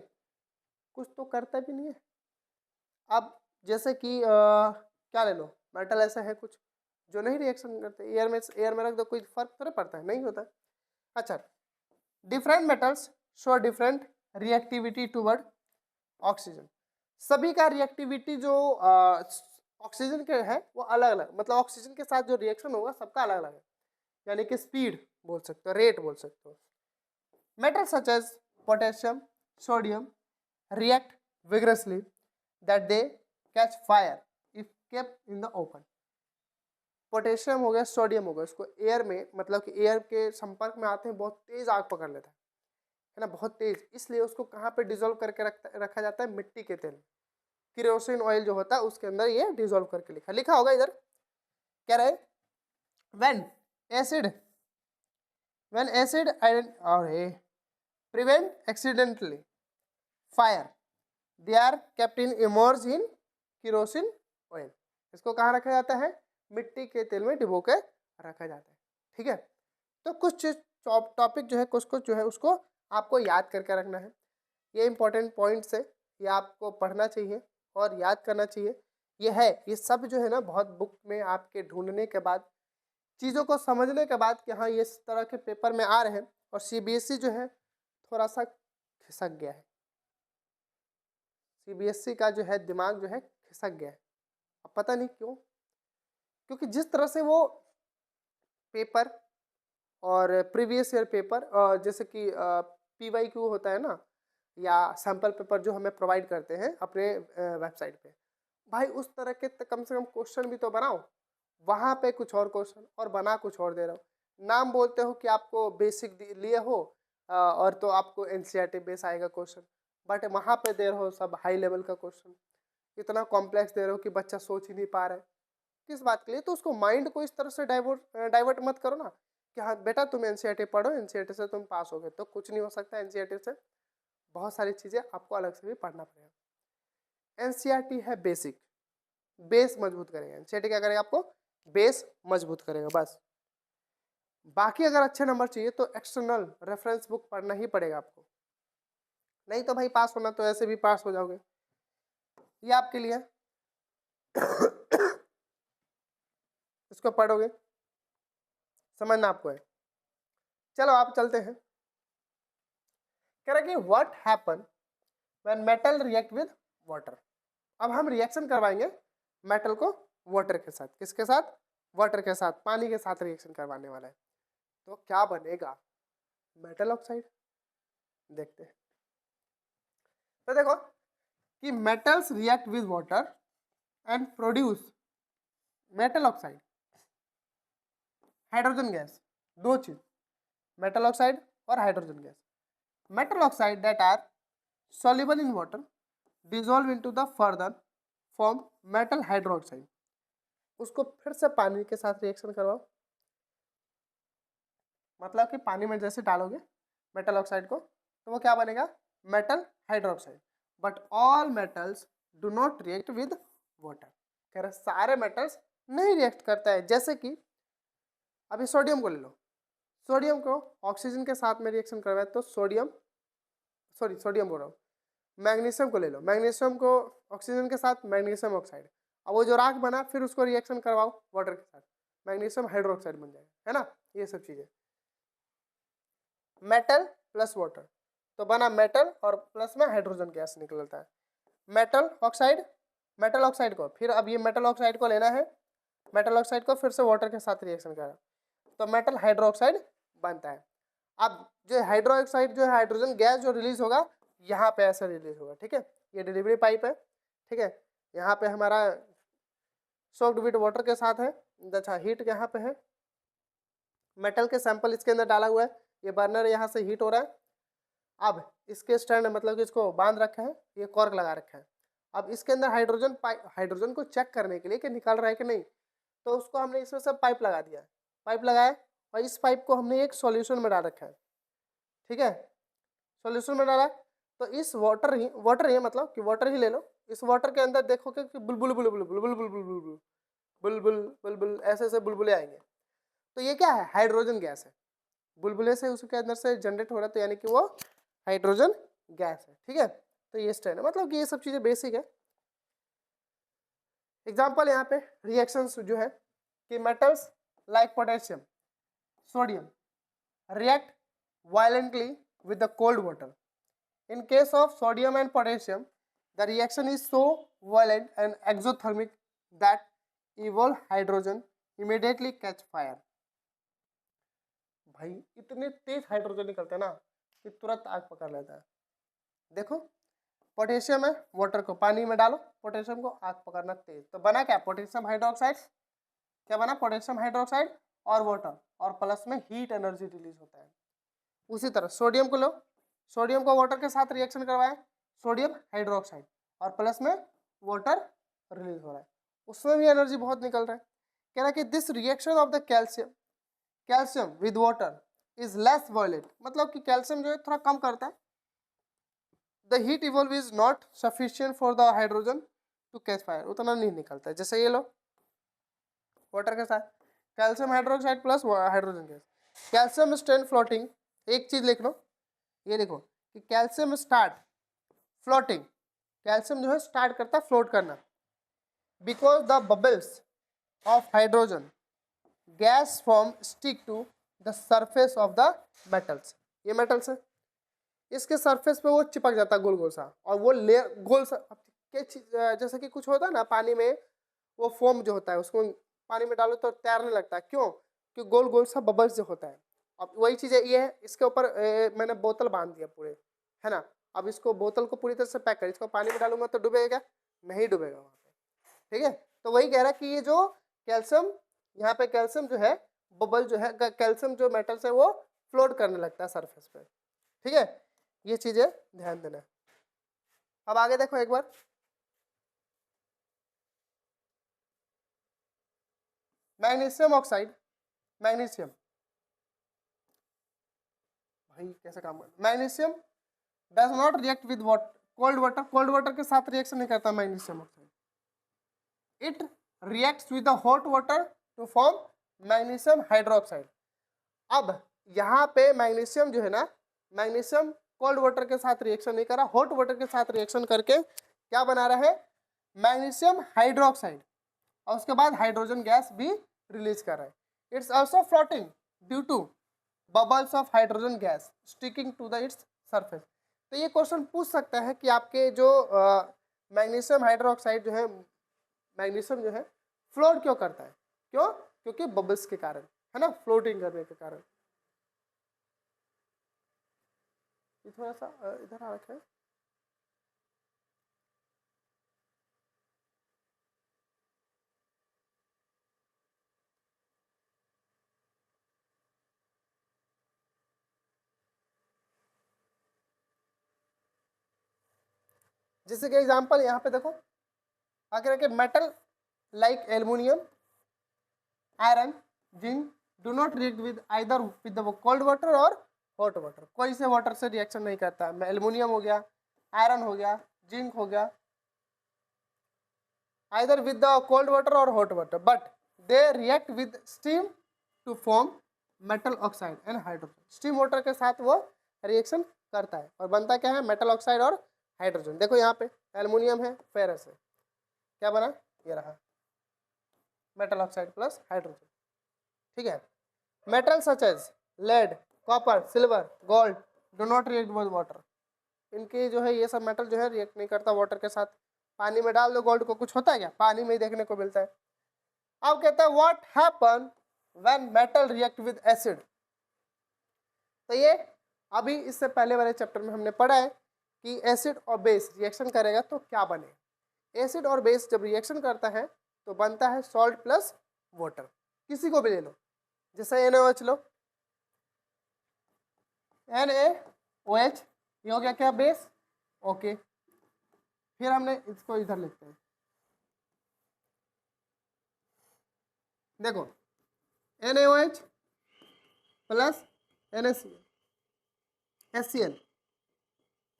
कुछ तो करता भी नहीं है। अब जैसे कि क्या ले लो, मेटल ऐसे है कुछ जो नहीं रिएक्शन करते। एयर में रख दो, कोई फर्क थोड़ा पड़ता है, नहीं होता। अच्छा, different metals show different reactivity toward oxygen. सभी का रिएक्टिविटी जो ऑक्सीजन के है वो अलग अलग, मतलब ऑक्सीजन के साथ जो रिएक्शन होगा सबका अलग अलग है, यानी कि स्पीड बोल सकते हो, रेट बोल सकते हो। Metal such as potassium, sodium react vigorously that they catch fire if kept in the open। Potassium हो गया, सोडियम हो गया, उसको एयर में, मतलब कि एयर के संपर्क में आते हैं बहुत तेज आग पकड़ लेता है ना, बहुत तेज। इसलिए उसको कहाँ पे डिजोल्व करके रखा जाता है, मिट्टी के तेल, केरोसिन ऑयल जो होता है उसके अंदर ये डिजोल्व करके लिखा होगा इधर। क्या रहे, when acid prevent accidentally fire they are kept in immersed in kerosene oil। इसको कहाँ रखा जाता है, मिट्टी के तेल में डिबो के रखा जाता है। ठीक है, तो कुछ टॉपिक जो है, कुछ जो है उसको आपको याद करके रखना है। ये इंपॉर्टेंट पॉइंट्स है, ये आपको पढ़ना चाहिए और याद करना चाहिए। ये सब जो है ना, बहुत बुक में आपके ढूंढने के बाद, चीज़ों को समझने के बाद कि हाँ ये इस तरह के पेपर में आ रहे हैं। और सीबीएसई जो है थोड़ा सा खिसक गया है, सीबीएसई का जो है दिमाग जो है खिसक गया है। अब पता नहीं क्यों, क्योंकि जिस तरह से वो पेपर और प्रीवियस ईयर पेपर, जैसे कि पीवाईक्यू होता है ना, या सैम्पल पेपर जो हमें प्रोवाइड करते हैं अपने वेबसाइट पे, भाई उस तरह के कम से कम क्वेश्चन भी तो बनाओ। वहाँ पे कुछ और क्वेश्चन और बना कुछ और दे रहा हो। नाम बोलते हो कि आपको बेसिक लिए हो और तो आपको एनसीईआरटी बेस आएगा क्वेश्चन, बट वहाँ पे दे रहे हो सब हाई लेवल का क्वेश्चन, इतना कॉम्प्लेक्स दे रहे हो कि बच्चा सोच ही नहीं पा रहा है किस बात के लिए। तो उसको माइंड को इस तरह से डाइवर्ट मत करो ना कि हाँ बेटा तुम एनसीईआरटी पढ़ो, एनसीईआरटी से तुम पास हो गए। तो कुछ नहीं हो सकता एनसीईआरटी से, बहुत सारी चीज़ें आपको अलग से भी पढ़ना पड़ेगा। एनसीईआरटी है बेसिक, बेस मजबूत करेगा। एनसीईआरटी क्या करेगा, आपको बेस मजबूत करेगा बस। बाकी अगर अच्छे नंबर चाहिए तो एक्सटर्नल रेफरेंस बुक पढ़ना ही पड़ेगा आपको, नहीं तो भाई पास होना तो ऐसे भी पास हो जाओगे। ये आपके लिए इसको पढ़ोगे, समझना आपको है। चलो आप चलते हैं। कह रहा कि what happen when metal react with water. अब हम रिएक्शन करवाएंगे मेटल को वाटर के साथ। किसके साथ, वाटर के साथ, पानी के साथ रिएक्शन करवाने वाला है। तो क्या बनेगा, मेटल ऑक्साइड। देखते हैं। तो देखो कि metals react with water and produce metal oxide, hydrogen gas. दो चीज, मेटल ऑक्साइड और hydrogen gas. Metal oxide that are soluble in water dissolve into the further form metal hydroxide। उसको फिर से पानी के साथ रिएक्शन करवाओ, मतलब कि पानी में जैसे डालोगे मेटल ऑक्साइड को तो वो क्या बनेगा, metal hydroxide. But all metals do not react with water. कह रहे सारे मेटल्स नहीं रिएक्ट करता है। जैसे कि अभी सोडियम को ले लो, सोडियम को ऑक्सीजन के साथ में रिएक्शन करवाए तो सोडियम बोल रहा हूँ, मैग्नीशियम को ले लो, मैग्नीशियम को ऑक्सीजन के साथ मैग्नीशियम ऑक्साइड। अब वो जो राख बना फिर उसको रिएक्शन करवाओ वाटर के साथ, मैग्नीशियम हाइड्रोक्साइड बन जाएगा, है ना। ये सब चीजें, मेटल प्लस वाटर तो बना मेटल और प्लस में हाइड्रोजन गैस निकलता है। मेटल ऑक्साइड को फिर, अब ये मेटल ऑक्साइड को लेना है, मेटल ऑक्साइड को फिर से वाटर के साथ रिएक्शन करा तो मेटल हाइड्रोक्साइड बनता है। अब जो हाइड्रोक्साइड जो है, हाइड्रोजन गैस जो रिलीज होगा यहाँ पे ऐसा रिलीज होगा। ठीक है, ये डिलीवरी पाइप है। ठीक है, यहाँ पे हमारा सोक्ड विद वाटर के साथ है। अच्छा, हीट यहाँ पे है, मेटल के सैंपल इसके अंदर डाला हुआ है, ये बर्नर यहाँ से हीट हो रहा है। अब इसके स्टैंड मतलब कि इसको बांध रखा है, ये कॉर्क लगा रखा है। अब इसके अंदर हाइड्रोजन को चेक करने के लिए कि निकल रहा है कि नहीं, तो उसको हमने इसमें सब पाइप लगा दिया, पाइप लगाया और इस पाइप को हमने एक सॉल्यूशन में डाल रखा है। ठीक है, सॉल्यूशन में डाला तो इस वाटर ही मतलब कि वाटर ही ले लो, इस वाटर के अंदर देखोगे कि बुलबुल बुलबुल बुलबुल बुलबुल बुलबुल बुलबुल बुलबुल ऐसे ऐसे बुलबुले आएंगे। तो ये क्या है, हाइड्रोजन गैस है, बुलबुले से उसके अंदर से जनरेट हो रहा है, तो यानी कि वो हाइड्रोजन गैस है। ठीक है, तो ये स्टैंड है, मतलब कि ये सब चीजें बेसिक है। एग्जाम्पल यहाँ पे रिएक्शंस जो है कि metals like potassium, sodium react violently with the cold water. In case of sodium and potassium, the reaction is so violent and exothermic that evolved hydrogen immediately catch fire. भाई इतने तेज hydrogen निकलते हैं ना कि तुरंत आग पकड़ लेता है। देखो पोटेशियम है, वाटर को पानी में डालो, पोटेशियम को आग पकड़ना तेज, तो बना क्या, पोटेशियम हाइड्रोक्साइड, क्या बना, पोटेशियम हाइड्रोक्साइड और वाटर, और प्लस में हीट एनर्जी रिलीज होता है। उसी तरह सोडियम को लो, सोडियम को वाटर के साथ रिएक्शन करवाए, सोडियम हाइड्रोक्साइड और प्लस में वाटर रिलीज हो रहा है, उसमें भी एनर्जी बहुत निकल रहा है। कह रहा है कि this reaction of the calcium with water is less violent, मतलब कि कैल्शियम जो है थोड़ा कम करता है। The heat evolve is not sufficient for the hydrogen to catch fire, उतना नहीं निकलता है। जैसे ये लो वाटर के साथ calcium hydroxide plus hydrogen gas, calcium stand floating. एक चीज लिख लो, ये देखो कि कैल्शियम स्टार्ट फ्लोटिंग, कैल्शियम जो है स्टार्ट करता है फ्लोट करना, because the bubbles of hydrogen gas form stick to the surface of the metals. ये मेटल्स है, इसके सरफेस पे वो चिपक जाता है गोल गोल सा, और वो लेयर गोल सा जैसे कि कुछ होता है ना पानी में, वो फोम जो होता है उसको पानी में डालो तो तैरने लगता है, क्यों, कि गोल गोल सा बबल्स जो होता है। अब वही चीज़ ये है, इसके ऊपर मैंने बोतल बांध दिया पूरे, है ना। अब इसको बोतल को पूरी तरह से पैक कर, इसको पानी में डालूंगा तो डूबेगा, नहीं डूबेगा वहाँ पे, ठीक है। तो वही कह रहा है कि ये जो कैल्शियम, यहाँ पे कैल्शियम जो है बबल जो है, कैल्शियम जो मेटल्स है वो फ्लोट करने लगता है सरफेस पे, ठीक है। ये चीज़ें ध्यान देना। अब आगे देखो एक बार, मैग्नीशियम ऑक्साइड, मैग्नीशियम भाई कैसे काम करता, magnesium does not react with cold water, cold water के साथ रिएक्शन नहीं करता magnesium oxide, it reacts with the hot water to form magnesium hydroxide. अब यहाँ पे मैग्नीशियम जो है ना, मैग्नीशियम कोल्ड वाटर के साथ रिएक्शन नहीं कर रहा, हॉट वाटर के साथ रिएक्शन करके क्या बना रहा है, मैग्नीशियम हाइड्रोक्साइड, और उसके बाद हाइड्रोजन गैस भी रिलीज कर रहा है। It's also floating due to bubbles of hydrogen gas sticking to the its surface. तो ये क्वेश्चन पूछ सकता है कि आपके जो मैग्नीशियम हाइड्रोक्साइड जो है, मैग्नीशियम जो है फ्लोट क्यों करता है, क्यों, क्योंकि बबल्स के कारण, है ना, फ्लोटिंग करने के कारण। ये थोड़ा सा इधर आ रखा है, जैसे कि एग्जांपल यहाँ पे देखो आगे रखे, metal like aluminium, iron, zinc do not react with either with the cold water और हॉट वाटर, कोई से वाटर से रिएक्शन नहीं करता। एल्युमिनियम हो गया, आयरन हो गया, जिंक हो गया, either with the cold water और hot water, but they react with steam to form metal oxide and hydrogen. Steam water के साथ वो रिएक्शन करता है और बनता क्या है, मेटल ऑक्साइड और हाइड्रोजन। देखो यहाँ पे एल्युमिनियम है, फेरस है, क्या बना, ये रहा मेटल ऑक्साइड प्लस हाइड्रोजन, ठीक है। Metal such as lead, copper, silver, gold do not react with water, इनके जो है ये सब मेटल जो है रिएक्ट नहीं करता वाटर के साथ। पानी में डाल दो गोल्ड को, कुछ होता है क्या, पानी में ही देखने को मिलता है। अब कहता है what happen when metal react with acid. तो ये अभी इससे पहले वाले चैप्टर में हमने पढ़ा है कि एसिड और बेस रिएक्शन करेगा तो क्या बने। एसिड और बेस जब रिएक्शन करता है तो बनता है सॉल्ट प्लस वाटर। किसी को भी ले लो, जैसे NaOH लो, NaOH, ये हो गया क्या, बेस, ओके। फिर हमने इसको इधर लिखते हैं, देखो NaOH प्लस NaCl, HCl,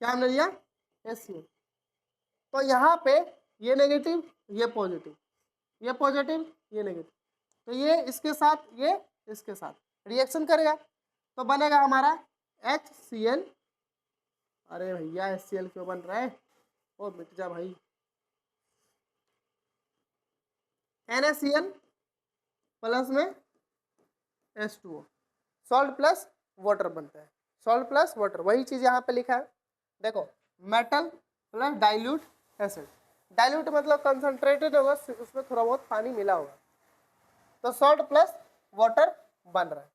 क्या हमने लिया, HCl। तो यहाँ पे ये नेगेटिव, ये पॉजिटिव, ये पॉजिटिव, ये नेगेटिव, तो ये इसके साथ, ये इसके साथ रिएक्शन करेगा तो बनेगा हमारा HCl। अरे भैया HCl क्यों बन रहा है, ओ मिट जा भाई, NaCl प्लस में H2O, सॉल्ट प्लस वाटर बनता है, सॉल्ट प्लस वाटर, वही चीज यहाँ पे लिखा है। देखो metal plus dilute acid, dilute मतलब कंसंट्रेटेड होगा, उसमें थोड़ा बहुत पानी मिला होगा, तो सॉल्ट प्लस वाटर बन रहा है।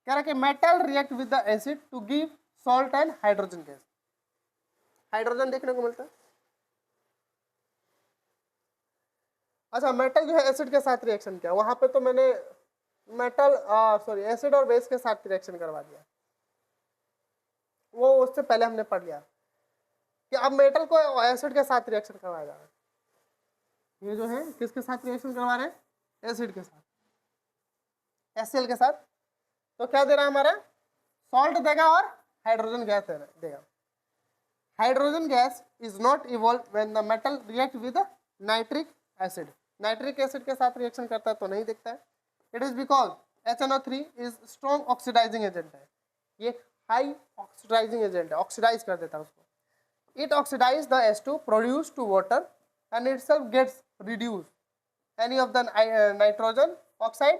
कह रहा है कि metal react with the acid to give salt and hydrogen gas, hydrogen देखने को मिलता है। अच्छा मेटल जो है एसिड के साथ रिएक्शन किया, वहां पे तो मैंने मेटल सॉरी एसिड और बेस के साथ रिएक्शन करवा दिया, वो उससे पहले हमने पढ़ लिया कि अब मेटल को एसिड के साथ रिएक्शन करवाया जा रहा है। ये जो है किसके साथ रिएक्शन करवा रहे हैं, एसिड के साथ, HCl के साथ। तो क्या दे रहा है हमारा, सॉल्ट देगा और हाइड्रोजन गैस देगा। Hydrogen gas is not evolve when the metal react with nitric acid, nitric acid के साथ रिएक्शन करता है तो नहीं दिखता है। It is because HNO3 is strong oxidizing agent है, ये हाई ऑक्सीडाइजिंग एजेंट है, ऑक्सीडाइज कर देता है उसको। It oxidize the H2 produced to water and itself gets reduced any of the nitrogen oxide,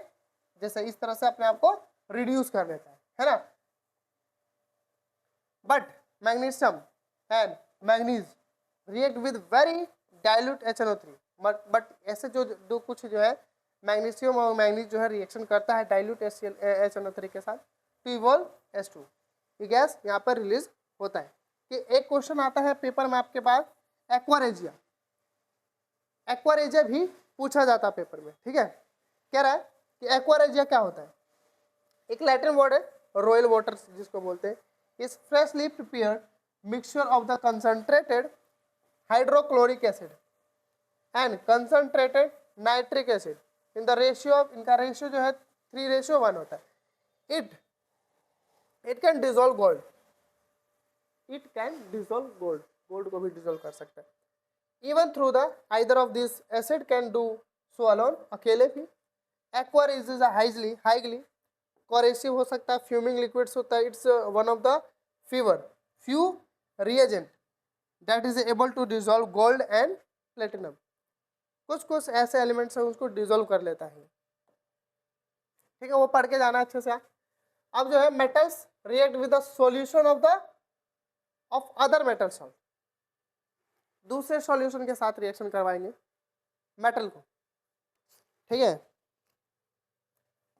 जैसे इस तरह से अपने आप को रिड्यूस कर देता है ना। But magnesium and manganese react with very dilute HNO3, but ऐसे जो कुछ जो है मैग्नीशियम और मैग्नीज जो है रिएक्शन करता है डाइल्यूट HNO3 के साथ टू इवॉल्व H2, ये गैस यहाँ पर रिलीज होता है। कि एक क्वेश्चन आता है पेपर में आपके पास एक्वारेजिया, एक्वारेजिया भी पूछा जाता है पेपर में, ठीक है। कह रहा है कि एक्वारेजिया क्या होता है, एक लैटिन वर्ड है रॉयल वाटर जिसको बोलते हैं, is freshly prepared mixture of the concentrated hydrochloric acid and concentrated nitric acid in the ratio of, इनका रेशियो जो है 3:1 होता है। It can dissolve gold, it can dissolve gold, gold को भी डिजोल्व कर सकता है। Even through the either of this acid can do so alone, अकेले भी। एक्वा इज हाईली कोरेसिव हो सकता है, फ्यूमिंग लिक्विड्स होता है। It's one of the few reagent that is able to dissolve gold and platinum, कुछ ऐसे elements हैं उसको डिजोल्व कर लेता है, ठीक है, वो पढ़ के जाना अच्छे से। अब जो है metals react with the solution of other metal salt, दूसरे सॉल्यूशन के साथ रिएक्शन करवाएंगे मेटल को, ठीक है।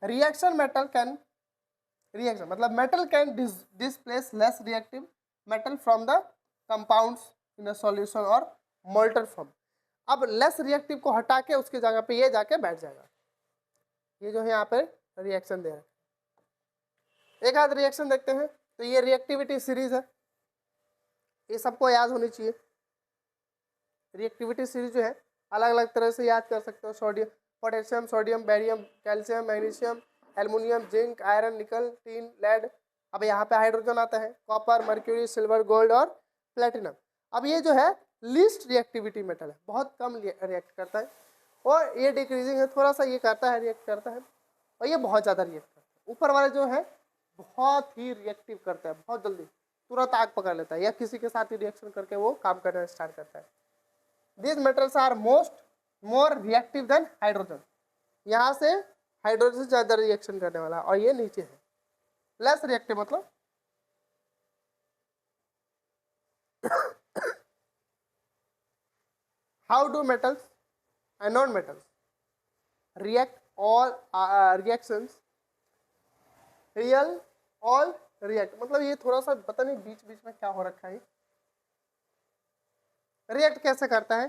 रिएक्शन मतलब metal can displace less reactive metal from the compounds in a solution और मोल्टन फॉर्म। अब लेस रिएक्टिव को हटा के उसकी जगह पे ये जाके बैठ जाएगा, ये जो है यहाँ पे रिएक्शन दे रहा है। एक आध रिएक्शन देखते हैं, तो ये रिएक्टिविटी सीरीज है, ये सबको याद होनी चाहिए। रिएक्टिविटी सीरीज जो है अलग अलग तरह से याद कर सकते हो, sodium potassium, sodium, barium, calcium, magnesium, aluminium, zinc, iron, निकल, टीन, लेड। अब यहाँ पे हाइड्रोजन आता है, कॉपर, मर्क्यूरी, सिल्वर, गोल्ड और प्लेटिनम। अब ये जो है लीस्ट रिएक्टिविटी मेटल है, बहुत कम रिएक्ट करता है, और ये डिक्रीजिंग है, थोड़ा सा ये करता है रिएक्ट करता है, और ये बहुत ज़्यादा रिएक्ट करता है। ऊपर वाला जो है बहुत ही रिएक्टिव करता है, बहुत जल्दी तुरंत आग पकड़ लेता है, या किसी के साथ ही रिएक्शन करके वो काम करना स्टार्ट करता है। These metals are more reactive than hydrogen, यहाँ से हाइड्रोजन से ज़्यादा रिएक्शन करने वाला, और ये नीचे है लेस रिएक्टिव मतलब। How do metals and non-metals react all reactions? all react मतलब ये थोड़ा सा पता नहीं बीच बीच में क्या हो रखा है। रिएक्ट कैसे करता है,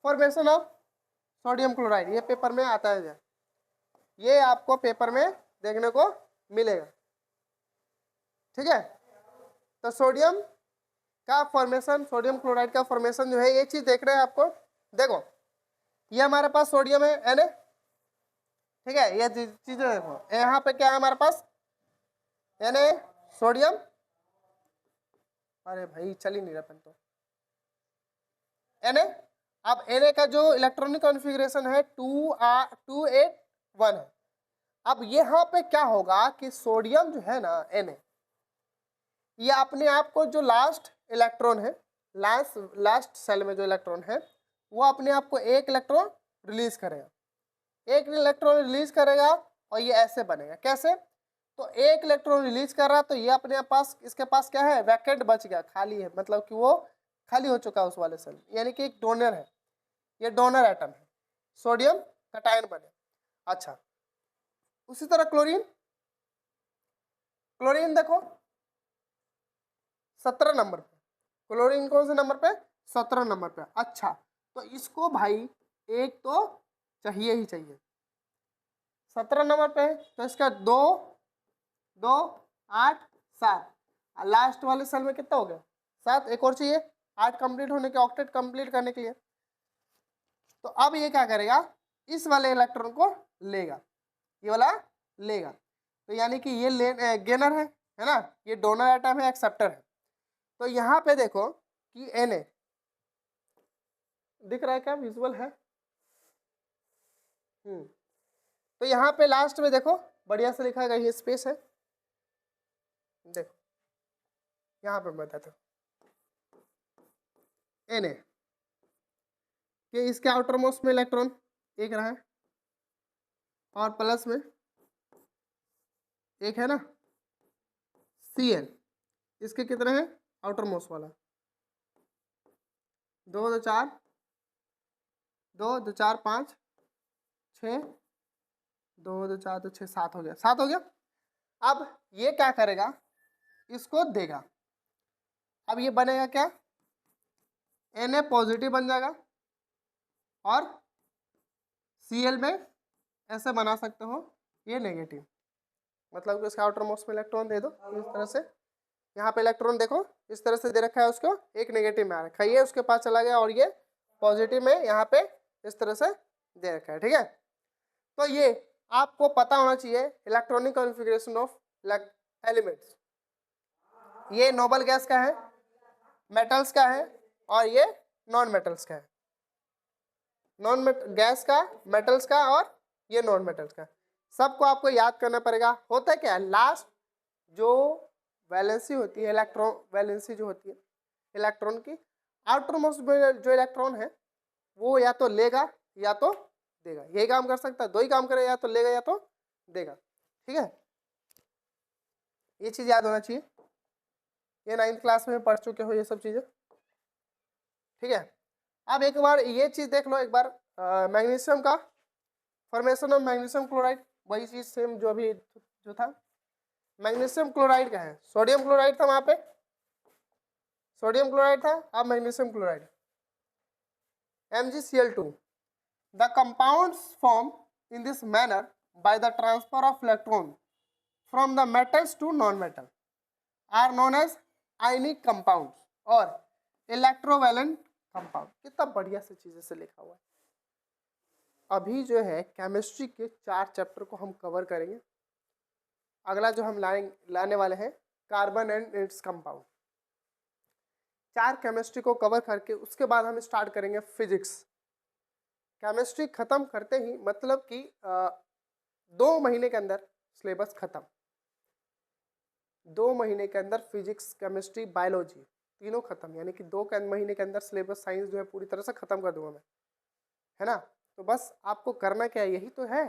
फॉर्मेशन ऑफ सोडियम क्लोराइड, ये पेपर में आता है, ये आपको पेपर में देखने को मिलेगा, ठीक है। तो सोडियम का फॉर्मेशन, सोडियम क्लोराइड का फॉर्मेशन जो है, ये चीज देख रहे हैं आपको। देखो ये हमारे पास सोडियम है Na, ठीक है, ये चीजें देखो, यहाँ पे क्या है हमारे पास Na सोडियम, अरे भाई चल ही नहीं रहा पेन तो Na। अब Na का जो इलेक्ट्रॉनिक कॉन्फ़िगरेशन है 281 है। अब यहाँ पे क्या होगा कि सोडियम जो है ना Na, ये अपने आप को जो लास्ट इलेक्ट्रॉन है, लास्ट सेल में जो इलेक्ट्रॉन है, वो अपने आप को एक इलेक्ट्रॉन रिलीज करेगा, एक इलेक्ट्रॉन रिलीज करेगा और ये ऐसे बनेगा। कैसे? तो एक इलेक्ट्रॉन रिलीज कर रहा है तो ये अपने पास, इसके पास क्या है, वैकेंट बच गया, खाली है, मतलब कि वो खाली हो चुका है उस वाले सेल, यानी कि एक डोनर है, ये डोनर एटम है, सोडियम कटायन बने। अच्छा, उसी तरह क्लोरीन, क्लोरीन देखो 17 नंबर पे, क्लोरीन कौन से नंबर पे, 17 नंबर पे। अच्छा, तो इसको भाई एक तो चाहिए ही चाहिए, 17 नंबर पे, तो इसका 2 2 8 7, लास्ट वाले सेल में कितना हो गया, 7, एक और चाहिए 8 कंप्लीट होने के, ऑक्टेट कंप्लीट करने के लिए। तो अब ये क्या करेगा, इस वाले इलेक्ट्रॉन को लेगा, ये वाला लेगा, तो यानी कि ये गेनर है ना, ये डोनर एटम है, एक्सेप्टर है। तो यहाँ पे देखो कि Na दिख रहा है क्या, विजुअल है? तो यहाँ पे लास्ट में देखो बढ़िया से लिखा है, ये स्पेस है, देखो यहाँ पे बताता हूँ, Na कि इसके आउटर मोस्ट में इलेक्ट्रॉन एक रहा है और प्लस में एक है ना Cl, इसके कितने हैं आउटर मोस्ट वाला, 2 2 4 2 2 4 5 6, 2 2 4 2 6 7 हो गया, 7 हो गया। अब ये क्या करेगा, इसको देगा, अब ये बनेगा क्या, Na पॉजिटिव बन जाएगा और Cl में ऐसे बना सकते हो ये नेगेटिव, मतलब कि इसका आउटर मोस्ट में इलेक्ट्रॉन दे दो इस तरह से, यहाँ पे इलेक्ट्रॉन देखो इस तरह से दे रखा है, उसको एक नेगेटिव में आ रखा है, ये उसके पास चला गया और ये पॉजिटिव में यहाँ पे इस तरह से दे रखा है, ठीक है। तो ये आपको पता होना चाहिए इलेक्ट्रॉनिक कॉन्फ़िगरेशन ऑफ एलिमेंट्स। ये नोबल गैस का है, मेटल्स का है और ये नॉन मेटल्स का है, गैस का, मेटल्स का और ये नॉन मेटल्स का, सबको आपको याद करना पड़ेगा। होता है क्या, लास्ट जो वैलेंसी होती है, इलेक्ट्रॉन वैलेंसी जो होती है इलेक्ट्रॉन की, आउटर मोस्ट जो इलेक्ट्रॉन है वो या तो लेगा या तो देगा, यही काम कर सकता है, दो ही काम करेगा, या तो लेगा या तो देगा, ठीक है। ये चीज याद होना चाहिए, ये 9th क्लास में पढ़ चुके हो ये सब चीजें, ठीक है। अब एक बार ये चीज देख लो, एक बार मैग्नीशियम का फॉर्मेशन ऑफ मैग्नीशियम क्लोराइड, वही चीज सेम जो अभी जो था, मैग्नीशियम क्लोराइड का है, सोडियम क्लोराइड था वहां पे, सोडियम क्लोराइड था, अब magnesium chloride MgCl2। The compounds formed in this manner by the transfer of electron from the metals to non-metal are known as ionic compounds और electrovalent compound। कितना बढ़िया से चीजें से लिखा हुआ है। अभी जो है केमिस्ट्री के 4 चैप्टर को हम कवर करेंगे, अगला जो हम लाने वाले हैं carbon and its compound, 4 chemistry को कवर करके उसके बाद हम स्टार्ट करेंगे फिजिक्स। केमिस्ट्री खत्म करते ही मतलब कि 2 महीने के अंदर सिलेबस खत्म, 2 महीने के अंदर फिजिक्स, केमिस्ट्री, बायोलॉजी तीनों खत्म, यानी कि 2 महीने के अंदर सिलेबस साइंस जो है पूरी तरह से खत्म कर दूंगा मैं, है ना। तो बस आपको करना क्या है, यही तो है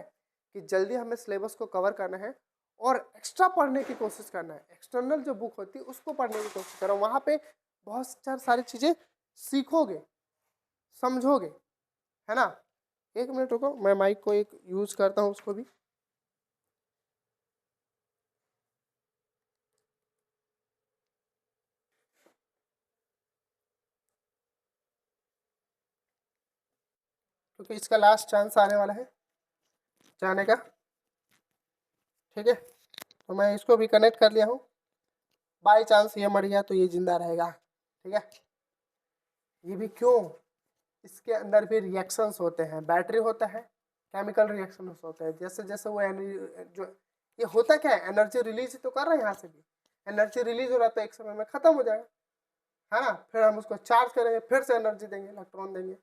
कि जल्दी हमें सिलेबस को कवर करना है और एक्स्ट्रा पढ़ने की कोशिश करना है, एक्सटर्नल जो बुक होती है उसको पढ़ने की कोशिश करो, वहाँ पे बहुत सारी चीज़ें सीखोगे, समझोगे, है ना। एक मिनट रुको, मैं माइक को एक यूज करता हूँ उसको भी। क्योंकि इसका लास्ट चांस आने वाला है जाने का, ठीक है। तो मैं इसको भी कनेक्ट कर लिया हूँ, बाई चांस ये मर गया तो ये जिंदा रहेगा, ठीक है। ये भी क्यों, इसके अंदर भी रिएक्शंस होते हैं, बैटरी होता है, केमिकल रिएक्शन होते हैं, जैसे जैसे वो जो ये होता क्या है, एनर्जी रिलीज तो कर रहे हैं, यहाँ से भी एनर्जी रिलीज हो रहा है, तो एक समय में खत्म हो जाएगा, है ना। फिर हम उसको चार्ज करेंगे, फिर से एनर्जी देंगे, इलेक्ट्रॉन देंगे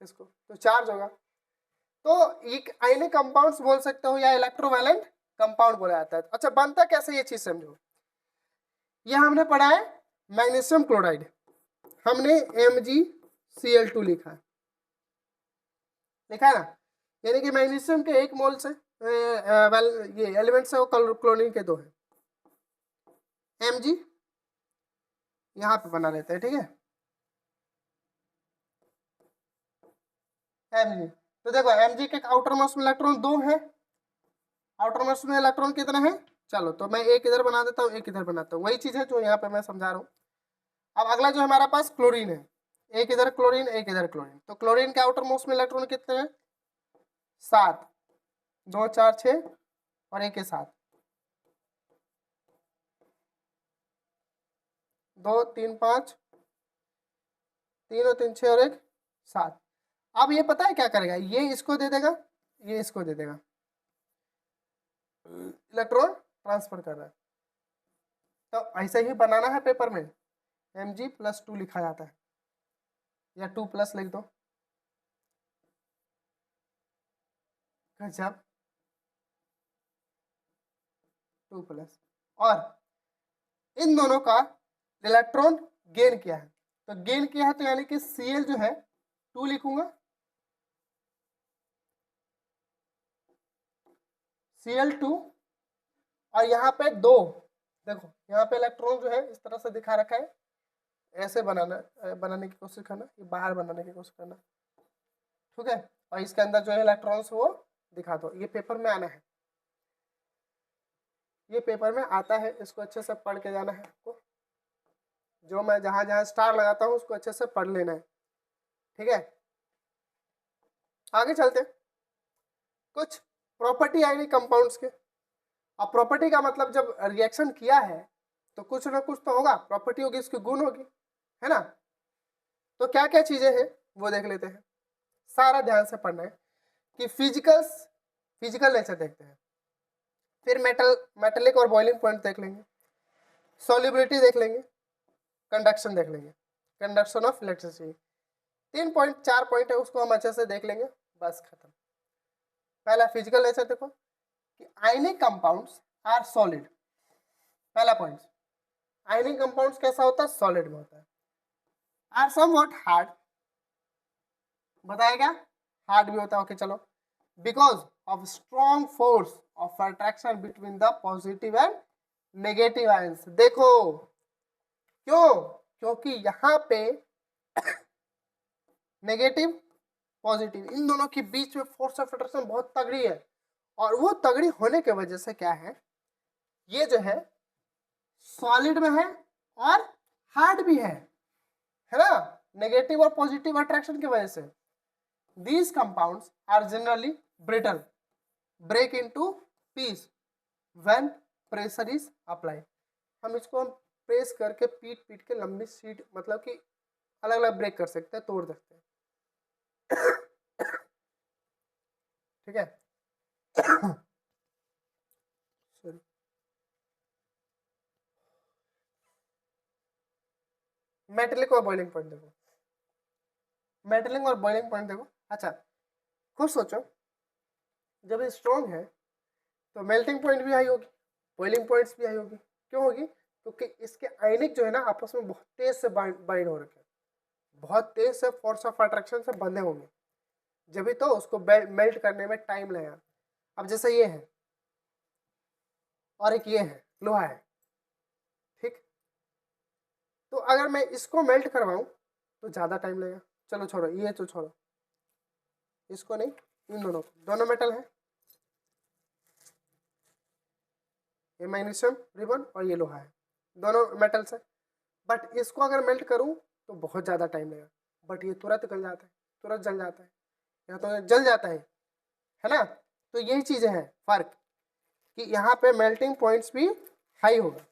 इसको, तो चार्ज होगा। तो एक आयनिक कंपाउंड्स बोल सकते हो या इलेक्ट्रोवैलेंट कंपाउंड बोला जाता है। अच्छा, बनता कैसे ये चीज समझो। ये हमने पढ़ा है मैग्नीशियम क्लोराइड, हमने MgCl2 लिखा है ना। यानी कि मैग्नीशियम के 1 मोल से ये एलिमेंट से वो क्लोरीन के 2 है। Mg यहाँ पे बना लेते हैं, ठीक है। Mg, तो देखो Mg के आउटर मोस्ट में इलेक्ट्रॉन 2 है, आउटर मोस्ट में इलेक्ट्रॉन कितना है, चलो तो मैं एक इधर बना देता हूँ, एक इधर बनाता हूँ, वही चीज है जो यहाँ पे मैं समझा रहा हूँ। अब अगला जो हमारा पास क्लोरीन है, एक इधर क्लोरीन एक इधर क्लोरीन, तो क्लोरीन के आउटर मोस्ट में इलेक्ट्रॉन कितने हैं, 7, 2 4 6 और 1 है 7, 2 3 5, 3 और 3 6 और 1 7। अब ये पता है क्या करेगा, ये इसको दे देगा, ये इसको दे देगा, इलेक्ट्रॉन ट्रांसफर कर रहा है। तो ऐसे ही बनाना है पेपर में, Mg+2 लिखा जाता है, या 2+ लिख दो, गजब, 2+, और इन दोनों का इलेक्ट्रॉन गेन किया है, तो गेन किया है तो यानी कि Cl जो है 2 लिखूंगा, Cl2, और यहाँ पे 2, देखो यहाँ पे इलेक्ट्रॉन जो है इस तरह से दिखा रखा है, ऐसे बनाने की कोशिश करना, ये बाहर बनाने की कोशिश करना, ठीक है, और इसके अंदर जो है इलेक्ट्रॉन्स वो दिखा दो। ये पेपर में आना है, ये पेपर में आता है, इसको अच्छे से पढ़ के जाना है आपको, जो मैं जहाँ जहाँ स्टार लगाता हूँ उसको अच्छे से पढ़ लेना है, ठीक है। आगे चलते, कुछ प्रॉपर्टी आएगी कंपाउंड्स के। अब प्रॉपर्टी का मतलब जब रिएक्शन किया है तो कुछ ना कुछ तो होगा, प्रॉपर्टी होगी, इसकी गुण होगी, है ना। तो क्या क्या चीजें हैं वो देख लेते हैं, सारा ध्यान से पढ़ना है कि फिजिकल नेचर देखते हैं, फिर मेटेलिक और बॉइलिंग पॉइंट देख लेंगे, सॉल्युबिलिटी देख लेंगे, कंडक्शन देख लेंगे, कंडक्शन ऑफ इलेक्ट्रिसिटी, 4 पॉइंट है, उसको हम अच्छे से देख लेंगे, बस खत्म। पहला फिजिकल नेचर देखो कि आयनिक कंपाउंड्स आर सॉलिड, पहला पॉइंट, आयनिक कंपाउंड्स कैसा होता है, सॉलिड में होता है, आर समवॉट हार्ड, बताया क्या, हार्ड भी होता है, ओके चलो, because of strong force of attraction between the positive and negative ions. देखो क्यों, क्योंकि यहाँ पे नेगेटिव पॉजिटिव इन दोनों के बीच में फोर्स ऑफ अट्रैक्शन बहुत तगड़ी है, और वो तगड़ी होने की वजह से क्या है, ये जो है सॉलिड में है और हार्ड भी है ना, नेगेटिव और पॉजिटिव अट्रैक्शन की वजह से। These compounds are generally brittle, break into piece when pressure is applied. हम इसको प्रेस करके पीट के लंबी शीट, मतलब कि अलग अलग ब्रेक कर सकते हैं, तोड़ सकते हैं, ठीक है। मेटलिक और बॉइलिंग पॉइंट देखो, मेटलिक और बॉइलिंग पॉइंट देखो। अच्छा खुद सोचो, जब ये स्ट्रॉन्ग है तो मेल्टिंग पॉइंट भी हाई होगी, बॉइलिंग पॉइंट्स भी हाई होगी, क्यों होगी, क्योंकि इसके आयनिक जो है ना आपस में बहुत तेज से बाइंड हो रखे हैं, बहुत तेज से फोर्स ऑफ अट्रैक्शन से बंधे होंगे, जब भी तो उसको मेल्ट करने में टाइम लगेगा। अब जैसे ये है और एक ये है, लोहा है, ठीक, तो अगर मैं इसको मेल्ट करवाऊं तो ज़्यादा टाइम लगेगा, चलो छोड़ो ये तो छोड़ो, इसको नहीं, इन दोनों को, दोनों मेटल है, ये मैग्नीशियम रिबन और ये लोहा है, दोनों मेटल्स है, बट इसको अगर मेल्ट करूं तो बहुत ज़्यादा टाइम लगेगा, बट ये तुरंत गल जाता है, तुरंत जल जाता है, या तो जल जाता है ना। तो यही चीज़ें हैं फर्क, कि यहाँ पे मेल्टिंग पॉइंट्स भी हाई होगा।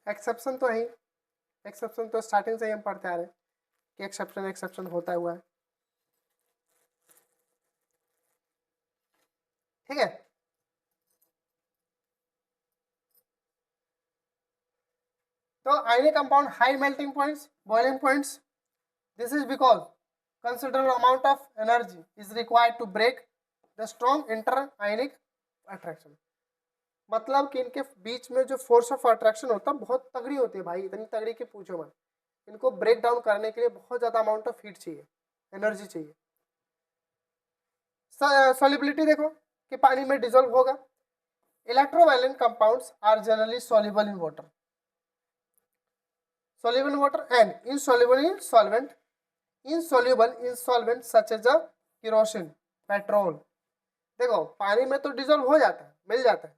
एक्सेप्शन तो है ही, एक्सेप्शन तो स्टार्टिंग से ही हम पढ़ते आ रहे हैं कि एक्सेप्शन होता हुआ है, ठीक है। तो ionic compound high melting points, boiling points, this is because considerable amount of energy is required to break the strong inter-ionic attraction। मतलब कि इनके बीच में जो फोर्स ऑफ अट्रैक्शन होता है बहुत तगड़ी होती है भाई, इतनी तगड़ी कि पूछो मत। इनको ब्रेक डाउन करने के लिए बहुत ज़्यादा अमाउंट ऑफ हीट चाहिए, एनर्जी चाहिए। सॉल्युबिलिटी देखो कि पानी में डिजोल्व होगा। Electrovalent compounds are generally soluble in water, soluble in water and insoluble in solvent, insoluble in solvent such as a kerosene, petrol. देखो पानी में तो डिजोल्व हो जाता है, मिल जाता है,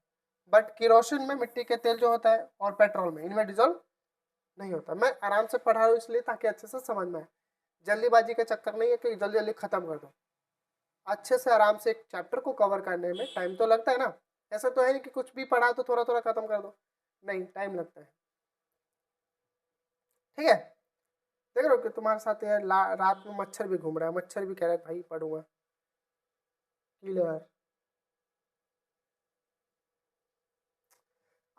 बट केरोसिन में, मिट्टी के तेल जो होता है, और पेट्रोल में, इनमें डिजोल्व नहीं होता। मैं आराम से पढ़ा रहा हूँ इसलिए ताकि अच्छे से समझ में आए। जल्दीबाजी का चक्कर नहीं है कि जल्दी जल्दी खत्म कर दो। अच्छे से आराम से एक चैप्टर को कवर करने में टाइम तो लगता है ना। ऐसा तो है नहीं कि कुछ भी पढ़ा तो थोड़ा थोड़ा खत्म कर दो, नहीं, टाइम लगता है। ठीक है, देख रहे हो कि तुम्हारे साथ यार रात में मच्छर भी घूम रहा है, मच्छर भी कह रहा है भाई पढ़ूंगा। क्लियर।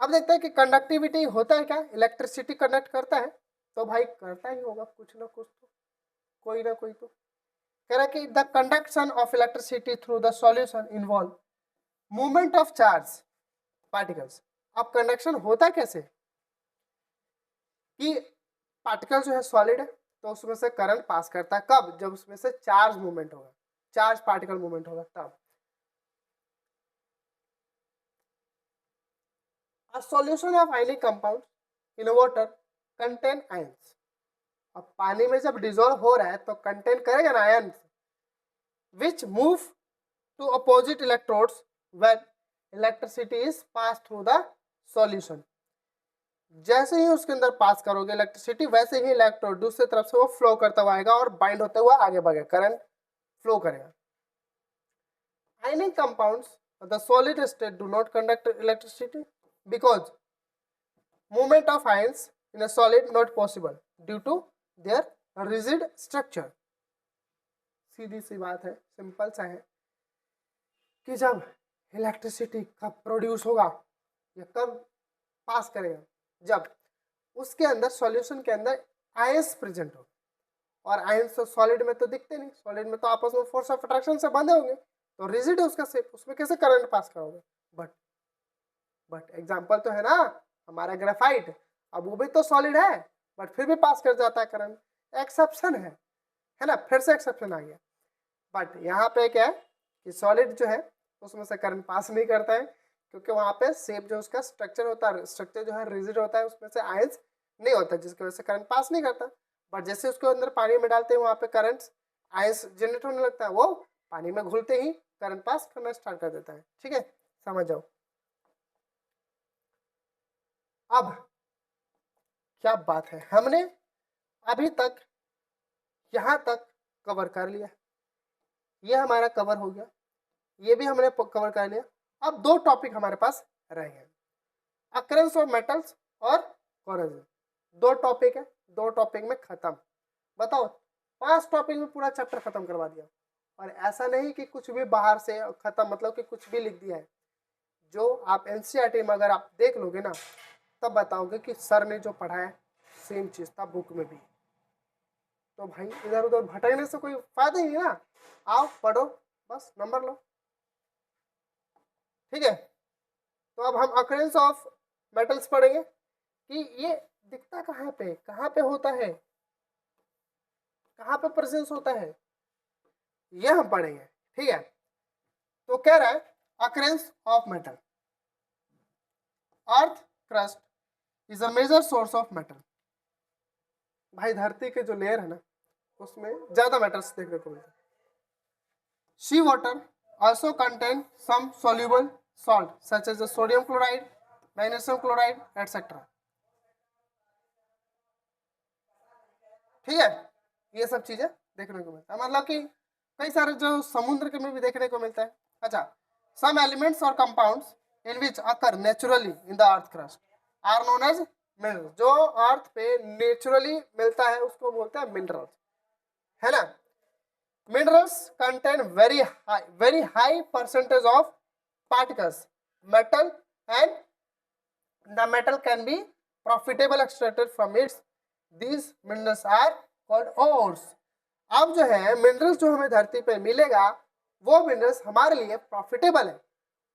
अब देखते हैं कि कंडक्टिविटी होता है क्या, इलेक्ट्रिसिटी कंडक्ट करता है, तो भाई करता ही होगा कुछ ना कुछ तो, कोई ना कोई तो। कह रहा है कि the conduction of electricity through the solution involve movement of charge particles. अब कंडक्शन होता कैसे कि पार्टिकल जो है सॉलिड है तो उसमें से करंट पास करता है, कब, जब उसमें से चार्ज मूवमेंट होगा, चार्ज पार्टिकल मूवमेंट होगा तब। A solution of ionic compound in water contain ions। अब पानी में जब डिजोल्व हो रहा है तो कंटेन करेगा ना ions, which move to opposite electrodes when electricity is passed through the solution। जैसे ही उसके अंदर पास करोगे इलेक्ट्रिसिटी, वैसे ही इलेक्ट्रोड दूसरी तरफ से वो फ्लो करता हुआ आएगा और बाइंड होते हुए आगे बढ़ेगा, करंट फ्लो करेगा। Ionic compounds the solid state do not conduct electricity because movement of ions in a solid not possible due to their rigid structure। सीधी सी बात है, सिंपल सा है कि जब इलेक्ट्रिसिटी कब प्रोड्यूस होगा या कब पास करेगा, जब उसके अंदर सॉल्यूशन के अंदर आयंस प्रेजेंट हो। और आयंस तो सॉलिड में तो दिखते नहीं, सॉलिड में तो आपस में फोर्स ऑफ अट्रैक्शन से बंधे होंगे, तो रिजिड है उसका शेप, उसमें कैसे करंट पास करोगे। बट एग्जांपल तो है ना हमारा ग्रेफाइट, अब वो भी तो सॉलिड है बट फिर भी पास कर जाता है करंट, एक्सेप्शन है ना, फिर से एक्सेप्शन आ गया। बट यहाँ पे क्या है कि सॉलिड जो है उसमें से करंट पास नहीं करता है, क्योंकि वहाँ पे शेप जो उसका स्ट्रक्चर होता है, स्ट्रक्चर जो है रिजिड होता है, उसमें से आयंस नहीं होता, जिसकी वजह से करंट पास नहीं करता। बट जैसे उसको अंदर पानी में डालते हैं वहाँ पे करंट आयंस जनरेट होने लगता है, वो पानी में घुलते ही करंट पास करना स्टार्ट कर देता है। ठीक है, समझ जाओ। अब क्या बात है, हमने अभी तक यहाँ तक कवर कर लिया, ये हमारा कवर हो गया, ये भी हमने कवर कर लिया। अब दो टॉपिक हमारे पास रह गए, अकरेंस ऑफ मेटल्स और कोरोजन। दो टॉपिक है, दो टॉपिक में खत्म। बताओ 5 टॉपिक में पूरा चैप्टर खत्म करवा दिया। और ऐसा नहीं कि कुछ भी बाहर से खत्म, मतलब कि कुछ भी लिख दिया है। जो आप एनसीईआरटी में अगर आप देख लोगे ना तब बताओगे कि सर ने जो पढ़ाया सेम चीज था बुक में भी। तो भाई इधर उधर भटकने से कोई फायदा ही नहीं ना, आओ पढ़ो बस नंबर लो। ठीक है, तो अब हम अकरेंस ऑफ मेटल्स पढ़ेंगे कि ये दिखता कहाँ पे होता है, कहाँ पे प्रेजेंस होता है, ये हम पढ़ेंगे। ठीक है, तो कह रहा है occurrence of metal, earth crust is a major source of metal. भाई धरती के जो लेयर है ना उसमें ज्यादा मेटल्स देखने को मिलते हैं। सी water also contain some soluble salt such as the sodium chloride, magnesium chloride, etc. ठीक है, ये सब चीजें देखने को मिलता है, मतलब कि कई सारे जो समुद्र के में भी देखने को मिलता है। अच्छा, some elements or compounds in which occur naturally in the earth crust are known as minerals। जो अर्थ पे नेचुरली मिलता है उसको बोलते हैं मिनरल्स, है ना। Minerals contain very high percentage of particles, metal, and the metal can be profitable extracted from its। These minerals are called ores। अब जो है मिनरल्स जो हमें धरती पे मिलेगा वो मिनरल्स हमारे लिए प्रॉफिटेबल है।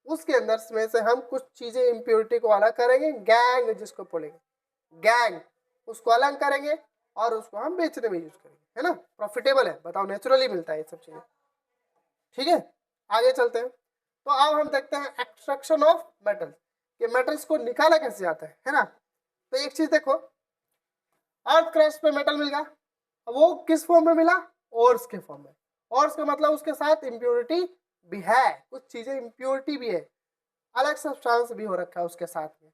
उसके अंदर में से हम कुछ चीजें इम्प्योरिटी को अलग करेंगे, गैंग जिसको बोलेंगे, गैंग उसको अलग करेंगे और उसको हम बेचने में यूज करेंगे, है ना। प्रॉफिटेबल है, बताओ नेचुरली मिलता है ये सब चीजें। ठीक है, आगे चलते हैं। तो अब हम देखते हैं एक्सट्रैक्शन ऑफ मेटल, कि मेटल्स को निकाला कैसे जाता है ना। तो एक चीज देखो, अर्थ क्रस्ट पे मेटल मिल गया, वो किस फॉर्म में मिला, ओर्स के फॉर्म में। ओर्स का मतलब उसके साथ इम्प्योरिटी भी है, कुछ चीजें इम्प्योरिटी भी है, अलग सब्सटेंस भी हो रखा है उसके साथ में।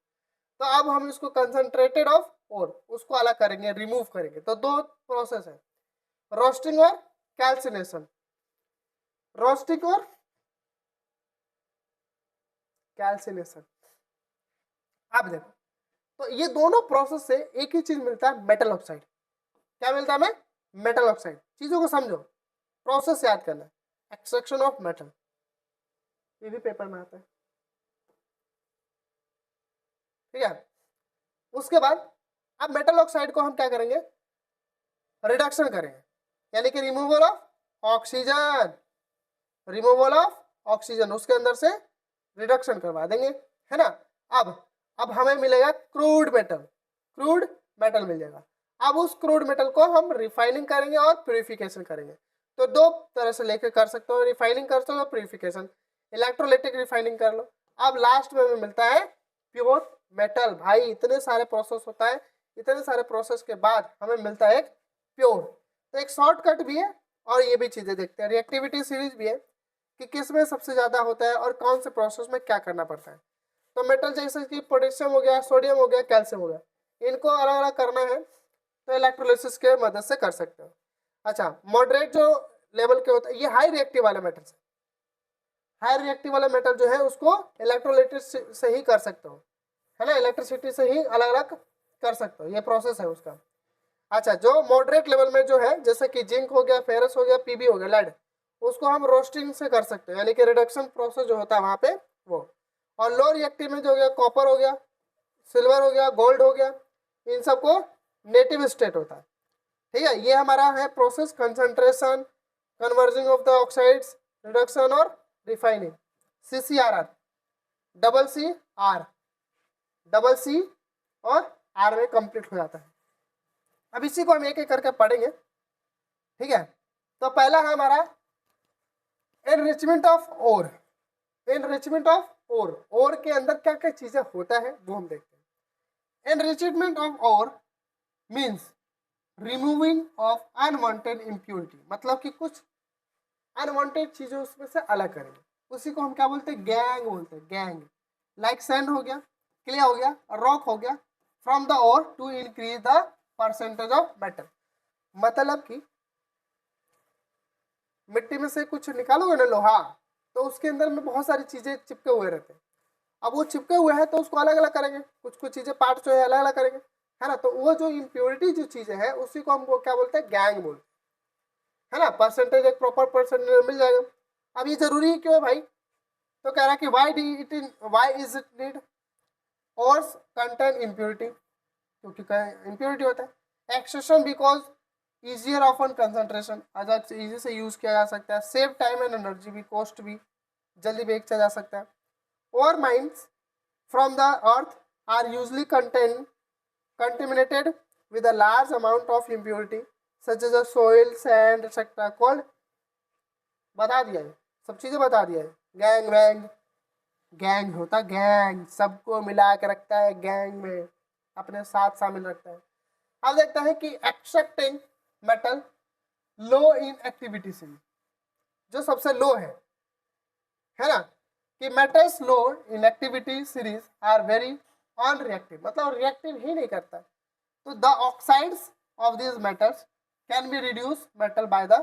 तो अब हम इसको कंसंट्रेटेड ऑफ ओर, उसको अलग करेंगे, रिमूव करेंगे। तो दो प्रोसेस है, रोस्टिंग और कैल्सिनेशन। रोस्टिंग और कैल्सिनेशन। अब देखो, तो ये दोनों प्रोसेस से एक ही चीज मिलता है, मेटल ऑक्साइड। क्या मिलता है हमें, मेटल ऑक्साइड। चीजों को समझो, प्रोसेस याद करना है, एक्सट्रैक्शन ऑफ मेटल, ये भी पेपर में आता है, ठीक है। उसके बाद अब मेटल ऑक्साइड को हम क्या करेंगे, रिडक्शन करेंगे, यानी कि removal of oxygen, removal of oxygen, उसके अंदर से रिडक्शन करवा देंगे, है ना। अब हमें मिलेगा क्रूड मेटल, क्रूड मेटल मिल जाएगा। अब उस क्रूड मेटल को हम रिफाइनिंग करेंगे और प्यूरिफिकेशन करेंगे। तो दो तरह से लेके कर सकते हो, रिफाइनिंग कर सकते हो, प्यूरिफिकेशन, इलेक्ट्रोलाइटिक रिफाइनिंग कर लो। अब लास्ट में हमें मिलता है प्योर मेटल। भाई इतने सारे प्रोसेस होता है, इतने सारे प्रोसेस के बाद हमें मिलता है एक प्योर। तो एक शॉर्टकट भी है, और ये भी चीजें देखते हैं, रिएक्टिविटी सीरीज भी है कि किस में सबसे ज्यादा होता है और कौन से प्रोसेस में क्या करना पड़ता है। तो मेटल जैसे कि पोटेशियम हो गया, सोडियम हो गया, कैल्शियम हो गया, इनको अलग अलग करना है तो इलेक्ट्रोलिसिस के मदद से कर सकते हो। अच्छा, मॉडरेट जो लेवल के होते हैं, ये हाई रिएक्टिव वाले मेटल से, हाई रिएक्टिव वाला मेटल जो है उसको इलेक्ट्रोलाइटिस से ही कर सकते हो, है ना, इलेक्ट्रिसिटी से ही अलग अलग कर सकते हो, ये प्रोसेस है उसका। अच्छा, जो मॉडरेट लेवल में जो है, जैसे कि जिंक हो गया, फेरस हो गया, पीबी हो गया, लेड, उसको हम रोस्टिंग से कर सकते हैं, यानी कि रिडक्शन प्रोसेस जो होता है वहाँ पे वो। और लो रिएक्टिव में जो हो गया, कॉपर हो गया, सिल्वर हो गया, गोल्ड हो गया, इन सबको नेटिव स्टेट होता है, ठीक है। ये हमारा है process, concentration, converting of the oxides, reduction और refining, CCRR, double C R, double C और आर में कंप्लीट हो जाता है। अब इसी को हम एक एक करके पढ़ेंगे, ठीक है। तो पहला है हमारा enrichment of ore. Enrichment of ore, ore के अंदर क्या क्या चीजें होता है वो हम देखते हैं। Enrichment of ore means removing of unwanted impurity, मतलब कि कुछ अनवांटेड चीजें उसमें से अलग करेंगे, उसी को हम क्या बोलते हैं, गैंग बोलते हैं, गैंग। लाइक सैंड हो गया, क्ले हो गया, रॉक हो गया, from the ore to increase the percentage of metal. मतलब कि मिट्टी में से कुछ निकालोगे ना लोहा, तो उसके अंदर में बहुत सारी चीजें चिपके हुए रहते हैं। अब वो चिपके हुए हैं तो उसको अलग अलग करेंगे, कुछ कुछ चीजें पार्ट जो है अलग अलग करेंगे, है ना। तो वो जो इम्प्योरिटी जो चीजें हैं उसी को हमको क्या बोलते हैं, गैंग बोलते हैं, है ना। परसेंटेज, एक प्रॉपर परसेंटेज मिल जाएगा। अब ये जरूरी क्यों है भाई, तो कह रहा है कि why is it need, ore contain impurity, क्योंकि इम्प्योरिटी होता है। Extraction because easier often concentration, अगर इजी से यूज किया जा सकता है, सेव टाइम एंड एनर्जी भी, कॉस्ट भी, जल्दी बेचा जा सकता है। और mines from the earth are usually contaminated with a large amount of impurity such as a soil, sand, etc. called, बता दिया है, सब चीजें बता दिया है। गैंग वैंग, गैंग होता, गैंग सबको मिला के रखता है, गैंग में अपने साथ शामिल रखता है। अब देखते हैं कि extracting metal low in activity से, जो सबसे लो है ना, कि metals low in activity series are very unreactive, मतलब रिएक्टिव ही नहीं करता। तो the oxides of these metals can be reduced metal by the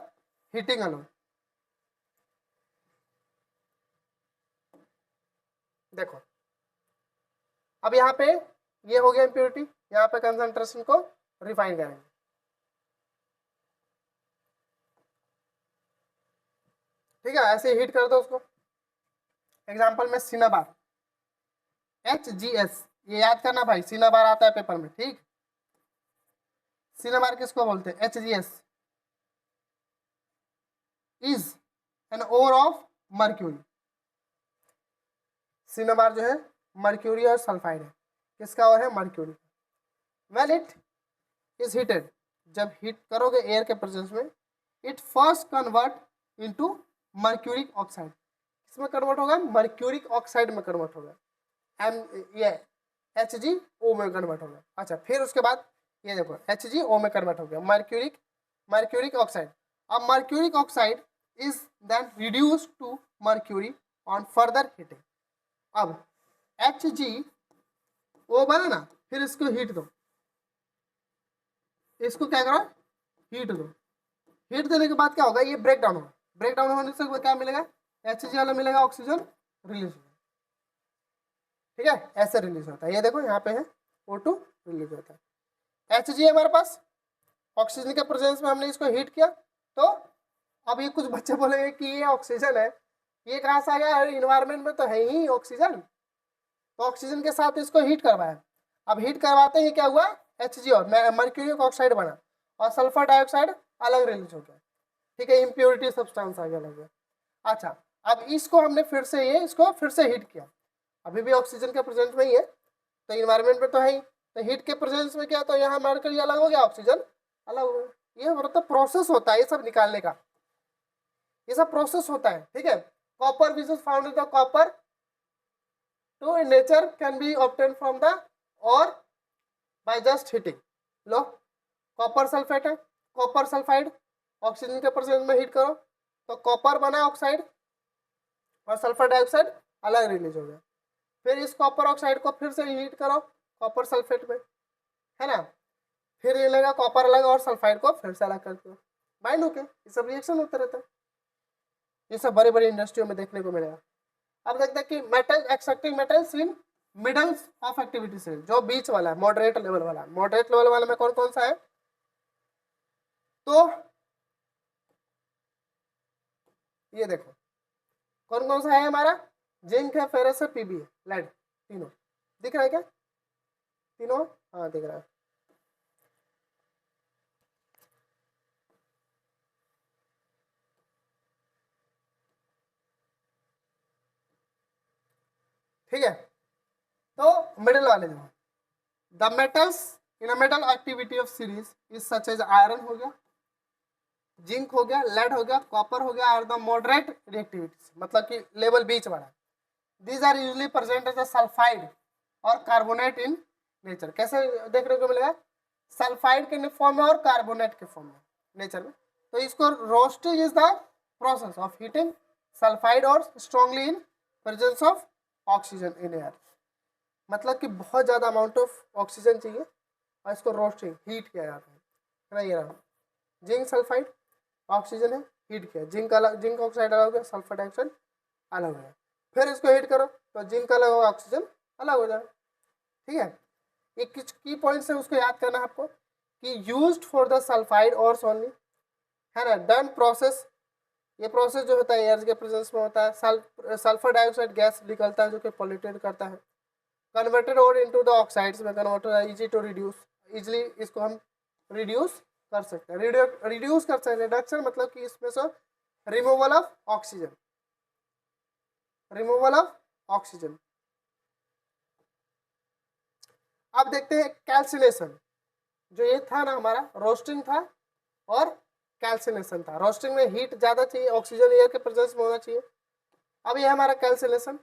heating alone। देखो, अब यहाँ पे ये हो गया इम्प्योरिटी, यहाँ पे कंसंट्रेशन को रिफाइन करेंगे, ठीक है। ऐसे हीट कर दो उसको। एग्जांपल में सिनाबार, HGS, ये याद करना भाई, सिनाबार आता है पेपर में, ठीक। सिनाबार किसको बोलते हैं, HGS is an ore of mercury. Cinnabar जो है मर्क्यूरी और सल्फाइड है, किसका ओर है, mercury. Well it is heated, जब हीट करोगे एयर के प्रेजेंस में, it first convert into mercuric oxide, किस में कन्वर्ट होगा, मर्क्यूरिक ऑक्साइड में कन्वर्ट होगा, ये HgO में कन्वर्ट होगा। अच्छा, फिर उसके बाद ये देखो HgO में कन्वर्ट हो गया, मर्क्यूरिक ऑक्साइड। अब mercuric oxide is then reduced to mercury on further heating. अब HgO बना ना, फिर इसको हीट दो, इसको क्या करो, हीट दो। हीट देने के बाद क्या होगा, ये ब्रेक डाउन होगा। ब्रेक डाउन होने से क्या मिलेगा, Hg वाला मिलेगा, ऑक्सीजन रिलीज होगा। ठीक है, ऐसे रिलीज होता है। ये देखो यहाँ पे है O2 रिलीज होता है। Hg हमारे पास, ऑक्सीजन के प्रेजेंस में हमने इसको हीट किया। तो अब ये कुछ बच्चे बोलेंगे कि ये ऑक्सीजन है, ये कहाँ से आ गया, इन्वायरमेंट में तो है ही ऑक्सीजन। तो ऑक्सीजन के साथ इसको हीट करवाया। अब हीट करवाते ही क्या हुआ, Hg और मर्क्यूरिक ऑक्साइड बना और सल्फर डाइऑक्साइड अलग रिलीज हो गया। ठीक है, इम्प्योरिटी सब्सटेंस आ गया लग गया। अच्छा, अब इसको हमने फिर से इसको फिर से हीट किया। अभी भी ऑक्सीजन के प्रेजेंस में ही है, तो इन्वायरमेंट में तो है ही, तो हीट के प्रेजेंस में क्या, तो यहाँ मर्क्यूरी अलग हो गया, ऑक्सीजन अलग हो गया। ये मतलब प्रोसेस होता है ये सब निकालने का, ये सब प्रोसेस होता है। ठीक है, copper which is found in the copper to in nature can be obtain from the ore by just heating. लो, कॉपर सल्फेट है, कॉपर सल्फाइड, ऑक्सीजन के प्रेजेंस में हीट करो तो कॉपर बना ऑक्साइड और सल्फर डाइऑक्साइड अलग रिलीज हो गया। फिर इस कॉपर ऑक्साइड को फिर से हीट करो कॉपर सल्फेट में, है ना, फिर ये लगा कॉपर अलग और सल्फाइड को फिर से अलग करके बाइंड होके ये सब रिएक्शन होते रहता है। ये सब बड़े बड़े इंडस्ट्रियों में देखने को मिलेगा। अब देखते हैं कि metal extracting metals in middles of activity से, जो बीच वाला है, मॉडरेट लेवल वाला। मॉडरेट लेवल वाला में कौन कौन सा है, तो ये देखो कौन कौन सा है हमारा, जिंक है, फेरस है, पीबी है, लेड, तीनों दिख रहा है क्या, तीनों, हाँ दिख रहा है। ठीक है, तो मिडिल वाले जो the metals in a metal activity of series is such as iron हो गया, जिंक हो गया, लेड हो गया, कॉपर हो गया, आर द मॉडरेट रिएक्टिविटीज, मतलब कि लेवल बीच वाला। These are usually present as a sulphide or carbonate in nature. कैसे देखने को मिलेगा, सल्फाइड के फॉर्म में और कार्बोनेट के फॉर्म में नेचर में। तो इसको roasting is the process of heating sulphide ore strongly in presence of oxygen in air. मतलब कि बहुत ज़्यादा अमाउंट ऑफ ऑक्सीजन चाहिए और इसको रोस्टिंग हीट किया जाता है। ये रहा जिंक सल्फाइड, ऑक्सीजन है, हीट किया, जिंक अलग, जिंक ऑक्साइड अलग हो गया, सल्फर डाइऑक्साइड अलग हो गया, फिर इसको हीट करो तो जिंक अलग होगा, ऑक्सीजन अलग हो जाएगा। ठीक है, एक कुछ की पॉइंट्स है उसको याद करना है आपको कि यूज्ड फॉर द सल्फाइड और ओनली, है ना, डन प्रोसेस। ये प्रोसेस जो होता है एयर के प्रेजेंस में होता है। सल्फर डाइऑक्साइड गैस निकलता है जो कि पॉल्यूटेड करता है, कन्वर्टेड और इनटू द ऑक्साइड्स में कन्वर्ट होता है, इजी टू रिड्यूस, इजिली इसको हम रिड्यूस कर सकते हैं। रिड्यूस कर सकते हैं, रिडक्शन मतलब कि इसमें से removal of oxygen, removal of oxygen. अब देखते हैं कैल्सिनेशन, जो ये था ना हमारा रोस्टिंग था और कैल्सिनेशन था। रोस्टिंग में हीट ज़्यादा चाहिए, ऑक्सीजन एयर के प्रेजेंस में होना चाहिए। अब ये हमारा कैल्सिनेशन।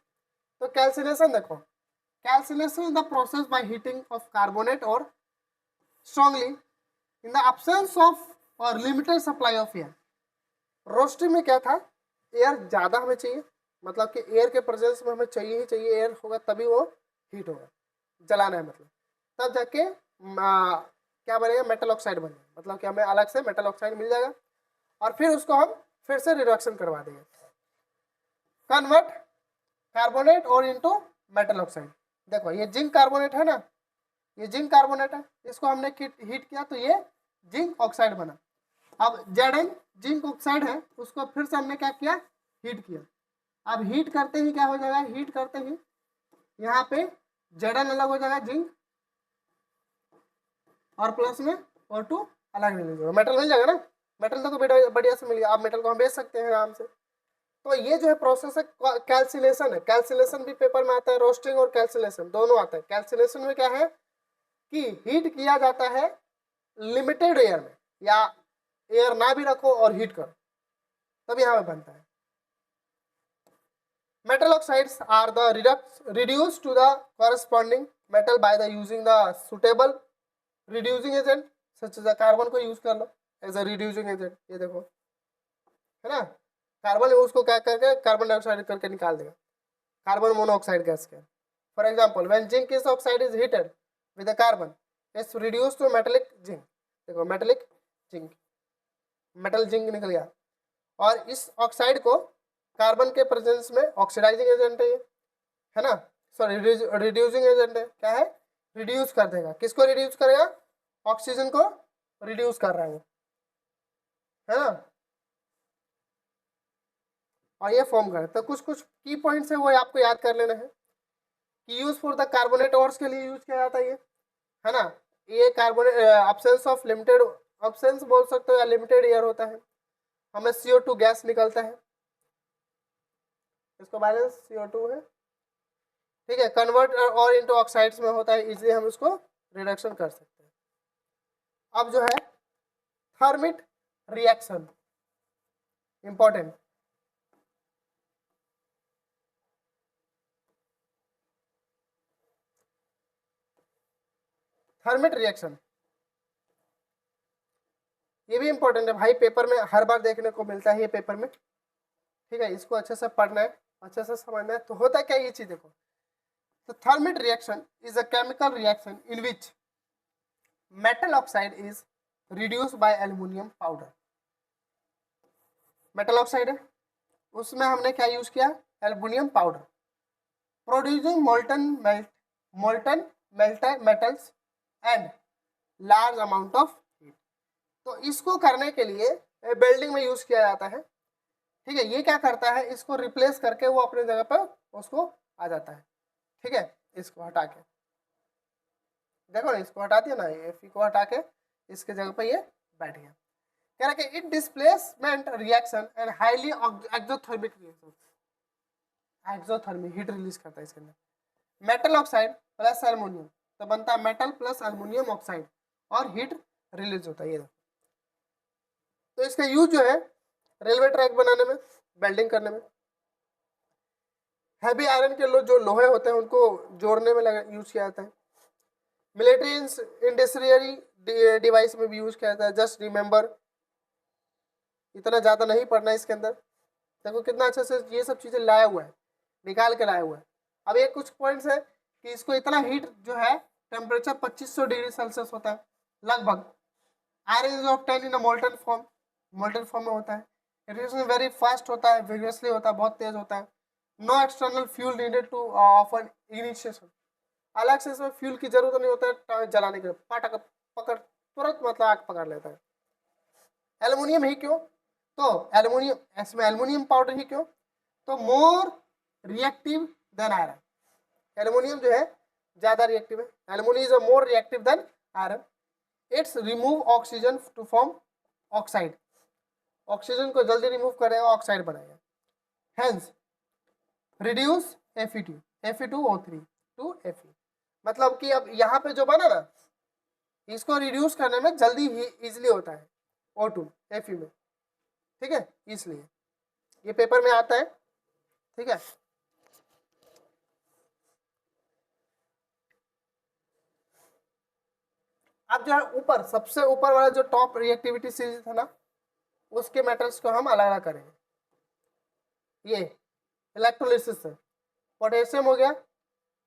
तो कैल्सिनेशन देखो, calcination is the process by heating of carbonate ore strongly in the absence of or limited supply of air. Roasting में क्या था, एयर ज़्यादा हमें चाहिए, मतलब कि एयर के प्रेजेंस में हमें चाहिए ही चाहिए, एयर होगा तभी वो हीट होगा, जलाना है मतलब, तब जाके क्या बनेगा, मेटल ऑक्साइड बनेगा, मतलब कि हमें अलग से मेटल ऑक्साइड मिल जाएगा और फिर उसको हम फिर से रिडक्शन करवा देंगे, कन्वर्ट कार्बोनेट और इनटू मेटल ऑक्साइड। देखो ये जिंक कार्बोनेट है ना, ये जिंक कार्बोनेट है, इसको हमने हीट किया तो ये जिंक ऑक्साइड बना। अब Zn जिंक ऑक्साइड है, उसको फिर से हमने क्या किया, हीट किया। अब हीट करते ही क्या हो जाएगा, हीट करते ही यहाँ पे Zn अलग हो जाएगा, जिंक, और प्लस में O2 अलग रिलीज होगा, मेटल मिल जाएगा ना। मेटल तो बढ़िया से मिल गया, आप मेटल को हम बेच सकते हैं आराम से। तो ये जो है प्रोसेस है कैल्सिनेशन है। कैल्सिनेशन भी पेपर में आता है, रोस्टिंग और कैल्सिनेशन दोनों आता है। कैल्सिनेशन में क्या है कि हीट किया जाता है लिमिटेड एयर में, या एयर ना भी रखो और हीट करो तब यहाँ पे बनता है। Metal oxides are the reduced to the corresponding metal by the using the suitable reducing agent such as carbon को यूज कर लो एज अ रिड्यूसिंग एजेंट। ये देखो है ना, कार्बन उसको क्या करके कार्बन डाइऑक्साइड करके निकाल देगा, कार्बन मोनोऑक्साइड गैस के। For example when zinc is oxide is heated with a carbon it's reduced to metallic zinc. देखो मेटेलिक जिंक, मेटल जिंक निकल गया। और इस ऑक्साइड को कार्बन के प्रेजेंस में ऑक्सीडाइजिंग एजेंट है ना, सॉरी रिड्यूसिंग एजेंट है। क्या है? रिड्यूस कर देगा। किसको रिड्यूस करेगा? ऑक्सीजन को रिड्यूस कर रहा है वो, है ना। और ये फॉर्म कर, तो कुछ कुछ की पॉइंट्स है वो आपको याद कर लेना है कि use for the carbonate ores के लिए यूज किया जाता है ये, है ना। ये carbonate absence of limited, absence बोल सकते हो या लिमिटेड एयर होता है, हमें CO2 गैस निकलता है, इसको बैलेंस CO2 है, ठीक है। कन्वर्ट और इनटू ऑक्साइड्स में होता है, इजीली हम इसको रिडक्शन कर सकते हैं। अब जो है thermite reaction important, thermite reaction ये भी इंपॉर्टेंट है भाई, पेपर में हर बार देखने को मिलता है ये पेपर में, ठीक है। इसको अच्छे से पढ़ना है, अच्छे से समझना है। तो होता क्या ये चीज देखो, तो thermite reaction is a chemical reaction in which metal oxide is reduced by aluminium powder. Metal oxide है, उसमें हमने क्या यूज किया? Aluminium powder, producing molten metals and large amount of heat. तो इसको करने के लिए बिल्डिंग में यूज किया जाता है, ठीक है। ये क्या करता है? इसको रिप्लेस करके वो अपने जगह पर उसको आ जाता है, ठीक है। इसको हटा के देखो ना, इसको हटा दिया ना, ये Fe को हटा के इसके जगह पर ये बैठ गया। कह रहा कि it displacement reaction and highly exothermic reaction, exothermic heat release करता है इसके अंदर। मेटल ऑक्साइड प्लस एल्युमिनियम तो बनता है मेटल प्लस एल्युमिनियम ऑक्साइड और हीट रिलीज होता है ये। तो इसका यूज जो है रेलवे ट्रैक बनाने में, वेल्डिंग करने में, हैवी आयरन के जो लोहे होते हैं उनको जोड़ने में यूज किया जाता है। मिलिट्री इंडस्ट्रियल डिवाइस में भी यूज किया जाता है। जस्ट रिमेंबर, इतना ज़्यादा नहीं पढ़ना है इसके अंदर। देखो कितना अच्छे से ये सब चीज़ें लाया हुआ है, निकाल के लाया हुआ है। अब ये कुछ पॉइंट्स है कि इसको इतना हीट जो है टेम्परेचर 2500 डिग्री सेल्सियस होता है लगभग। Iron is obtained in a molten form में होता है। रिएक्शन वेरी फास्ट होता है, विग्रेसली होता है, बहुत तेज होता है। No external fuel needed to often initiation, अलग से इसमें फ्यूल की जरूरत नहीं होता है जलाने के लिए, पटक पकड़ तुरंत मतलब आग पकड़ लेता है। एल्युमिनियम ही क्यों? तो एल्युमिनियम, इसमें एल्युमिनियम पाउडर ही क्यों? तो more reactive than iron. Aluminium जो है ज्यादा रिएक्टिव है, aluminium is more reactive than iron. It's remove oxygen to form oxide, oxygen को जल्दी रिमूव करेगा, ऑक्साइड बनाएगा। Hence reduce Fe2O3 to Fe। मतलब कि अब यहाँ पे जो बना ना, इसको रिड्यूस करने में जल्दी ही इजिली होता है O2 Fe में, ठीक है। इसलिए ये पेपर में आता है, ठीक है। अब जो है ऊपर सबसे ऊपर वाला जो टॉप रिएक्टिविटी सीरीज था ना, उसके मेटल्स को हम अलग अलग करेंगे। ये इलेक्ट्रोलिसिस है, पोटेशियम हो गया,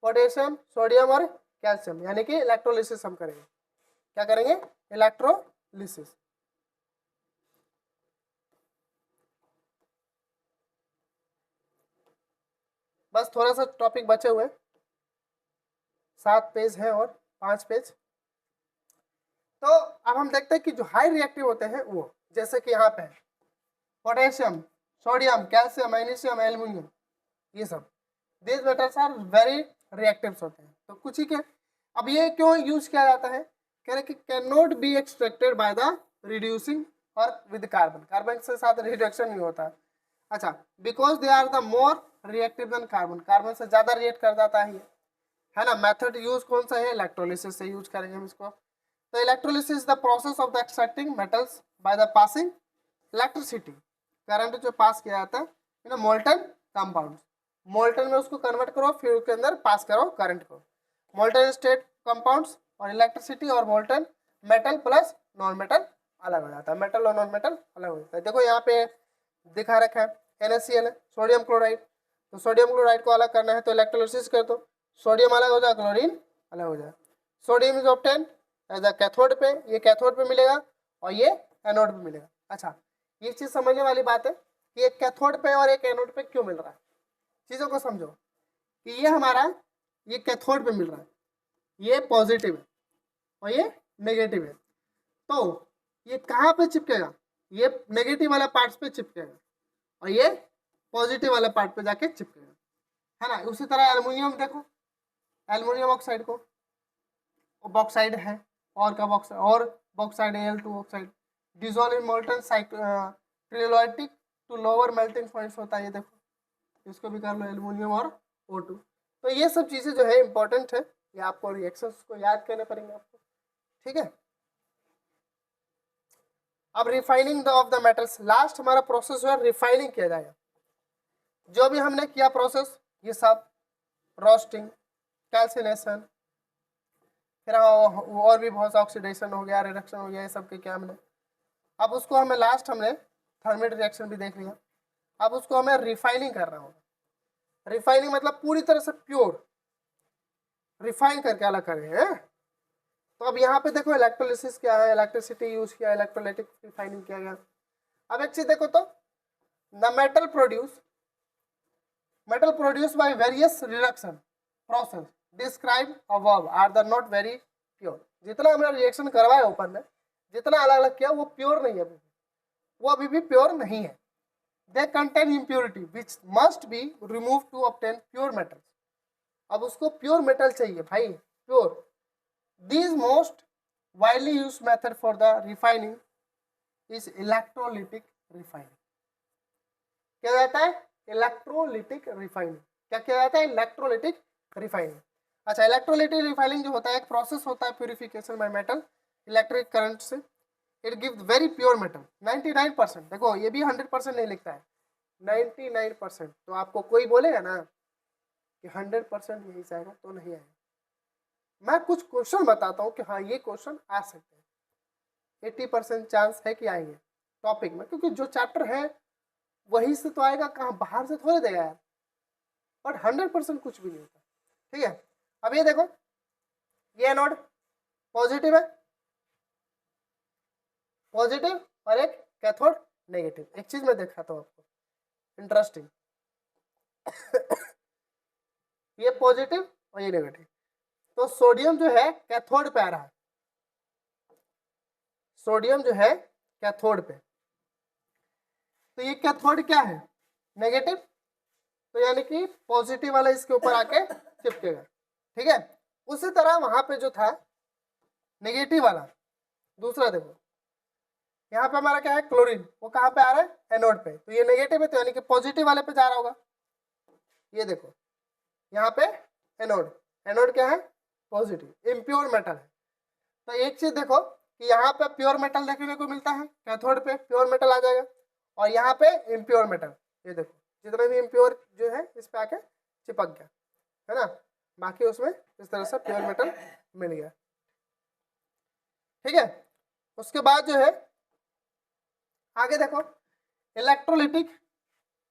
पोटेशियम, सोडियम और कैल्शियम, यानी कि इलेक्ट्रोलिसिस हम करेंगे। क्या करेंगे? इलेक्ट्रोलिसिस। बस थोड़ा सा टॉपिक बचे हुए, 7 पेज है और 5 पेज। तो अब हम देखते हैं कि जो हाई रिएक्टिव होते हैं वो, जैसे कि यहाँ पे potassium, sodium, calcium, magnesium, aluminium, ये सब दिस मेटल्स आर वेरी रिएक्टिव्स होते हैं। तो कुछ ही के, अब ये क्यों यूज किया जाता है? कह रहे कि can not be extracted by the reducing और विद कार्बन, कार्बन के साथ रिडक्शन नहीं होता। अच्छा, because they are the more reactive than carbon, carbon से ज्यादा रिएक्ट कर जाता है ना। मेथड यूज कौन सा है? इलेक्ट्रोलिसिस से यूज करेंगे हम इसको। तो electrolysis is the process of the extracting metals by the passing electricity, current जो पास किया जाता है इन मोल्टन कंपाउंड। मोल्टन में उसको कन्वर्ट करो, फिर उसके अंदर पास करो करंट को। मोल्टन स्टेट कंपाउंड्स और इलेक्ट्रिसिटी और molten metal plus non metal अलग हो जाता है, मेटल और नॉन मेटल अलग हो जाता है। देखो यहाँ पे दिखा रखा है NaCl है, सोडियम क्लोराइड। तो सोडियम क्लोराइड को अलग करना है तो इलेक्ट्रोलिसिस कर दो, सोडियम अलग हो जाए, क्लोरीन अलग हो जाए। Sodium is obtain as a cathode पे, ये कैथोड पे मिलेगा और ये एनोड पे मिलेगा। अच्छा, ये चीज समझने वाली बात है कि एक कैथोड पे और एक एनोड पे क्यों मिल रहा है। चीजों को समझो कि ये हमारा ये कैथोड पे मिल रहा है, ये पॉजिटिव है और ये नेगेटिव है। तो ये कहाँ पे चिपकेगा, ये नेगेटिव वाला पार्ट पे चिपकेगा और ये पॉजिटिव वाला पार्ट पे जाके चिपकेगा, है ना। उसी तरह एल्युमिनियम देखो, एल्युमिनियम ऑक्साइड को बॉक्साइड है और का बॉक्साइड और bauxite Al2 oxide dissolve in molten cryolitic to lower melting points होता है। ये देखो इसको भी कर लो, एल्युमिनियम और O2। तो ये सब चीजें जो है इंपॉर्टेंट है, ये आपको रिएक्शंस को याद करने पड़ेंगे आपको, ठीक है। अब refining of the metals, last हमारा प्रोसेस जो है रिफाइनिंग किया जाएगा। जो भी हमने किया प्रोसेस, ये सब रोस्टिंग, कैल्सिनेशन, फिर और भी बहुत सा ऑक्सीडेशन हो गया, रिडक्शन हो गया, ये सब के क्या हमने, अब उसको हमें लास्ट हमने थर्मल रिएक्शन भी देख लिया। अब उसको हमें रिफाइनिंग करना होगा। रिफाइनिंग मतलब पूरी तरह से प्योर रिफाइन करके अलग करेंगे। तो अब यहाँ पे देखो इलेक्ट्रोलिसिस क्या है, इलेक्ट्रिसिटी यूज किया, इलेक्ट्रोलाइटिक रिफाइनिंग किया गया। अब एक चीज देखो तो the metal produce by various reduction process describe above are the not very pure. जितना हमने रिएक्शन करवाया ऊपर में, जितना अलग अलग किया वो प्योर नहीं है, वो अभी भी प्योर नहीं है। They contain impurity which must be remove to obtain pure metal. अब उसको प्योर मेटल चाहिए भाई, pure. These most widely used method for the refining is electrolytic refining। क्या जाता है, इलेक्ट्रोलिटिक रिफाइनिंग। क्या किया जाता है, इलेक्ट्रोलिटिक रिफाइनिंग। अच्छा, इलेक्ट्रोलिटिक रिफाइनिंग जो होता है एक प्रोसेस होता है purification by metal electric current से। It gives very pure metal 99%। देखो ये भी 100% नहीं लिखता है, 99%। तो आपको कोई बोलेगा ना कि 100% यही जाएगा तो नहीं आएगा। मैं कुछ क्वेश्चन बताता हूँ कि हाँ ये क्वेश्चन आ सकते हैं, 80% चांस है कि आएंगे टॉपिक में, क्योंकि जो चैप्टर है वही से तो आएगा, कहाँ बाहर से थोड़े देगा यार। बट 100% कुछ भी नहीं होता, ठीक है। अब ये देखो, ये एनोड पॉजिटिव है, पॉजिटिव, और एक कैथोड नेगेटिव। एक चीज मैं दिखाता हूँ आपको इंटरेस्टिंग ये पॉजिटिव और ये नेगेटिव। तो सोडियम जो है कैथोड पे आ रहा है, सोडियम जो है कैथोड पे, तो ये कैथोड क्या है, नेगेटिव। तो यानी कि पॉजिटिव वाला इसके ऊपर आके चिपकेगा, ठीक है। उसी तरह वहां पे जो था नेगेटिव वाला दूसरा, देखो यहाँ पे हमारा क्या है, क्लोरीन, वो कहाँ पे आ रहा है, एनोड पे। तो ये नेगेटिव है, तो यानी कि पॉजिटिव वाले पे जा रहा होगा। ये देखो यहाँ पे एनोड, एनोड क्या है, पॉजिटिव, इम्प्योर मेटल है। तो एक चीज देखो कि यहाँ पे प्योर मेटल देखने को मिलता है, कैथोड पे प्योर मेटल आ जाएगा, और यहाँ पे इम्प्योर मेटल, ये देखो जितने भी इम्प्योर जो है इस पे आके चिपक गया, है ना। बाकी उसमें इस तरह से प्योर मेटल मिल गया, ठीक है। उसके बाद जो है आगे देखो इलेक्ट्रोलिटिक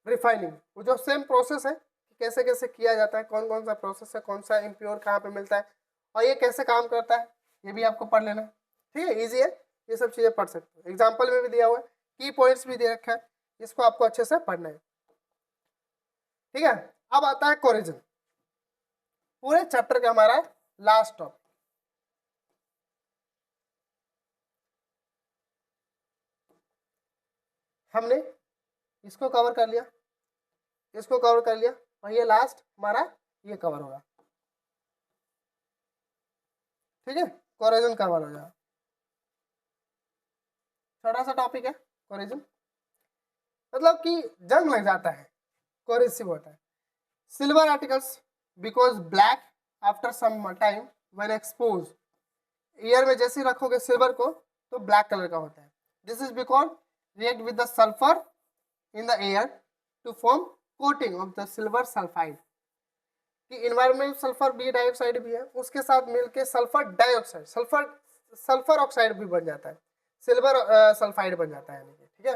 रिफाइनिंग, वो जो सेम प्रोसेस है, कैसे कैसे किया जाता है, कौन कौन सा प्रोसेस है, कौन सा इम्प्योर कहाँ पे मिलता है, और ये कैसे काम करता है, ये भी आपको पढ़ लेना है, ठीक है। इजी है, ये सब चीजें पढ़ सकते हो, एग्जाम्पल में भी दिया हुआ है, की पॉइंट्स भी दे रखा है, इसको आपको अच्छे से पढ़ना है, ठीक है। अब आता है कोरिजन, पूरे चैप्टर का हमारा लास्ट टॉपिक। हमने इसको कवर कर लिया, इसको कवर कर लिया, और ये लास्ट हमारा ये कवर होगा, ठीक है। कोरिजन कवर हो जाएगा, छोटा सा टॉपिक है कोरिजन, मतलब कि जंग लग जाता है, कोरिसिव होता है। Silver articles because black after some time when expose, air में जैसे रखोगे सिल्वर को तो ब्लैक कलर का होता है। This is because react with the sulphur in the air to form coating of the silver sulphide, कि इन्वायरमेंट सल्फर बी डाइऑक्साइड भी है, उसके साथ मिलके सल्फर डाइऑक्साइड, सल्फर ऑक्साइड भी बन जाता है, सिल्वर सल्फाइड बन जाता है, यानी कि ठीक है,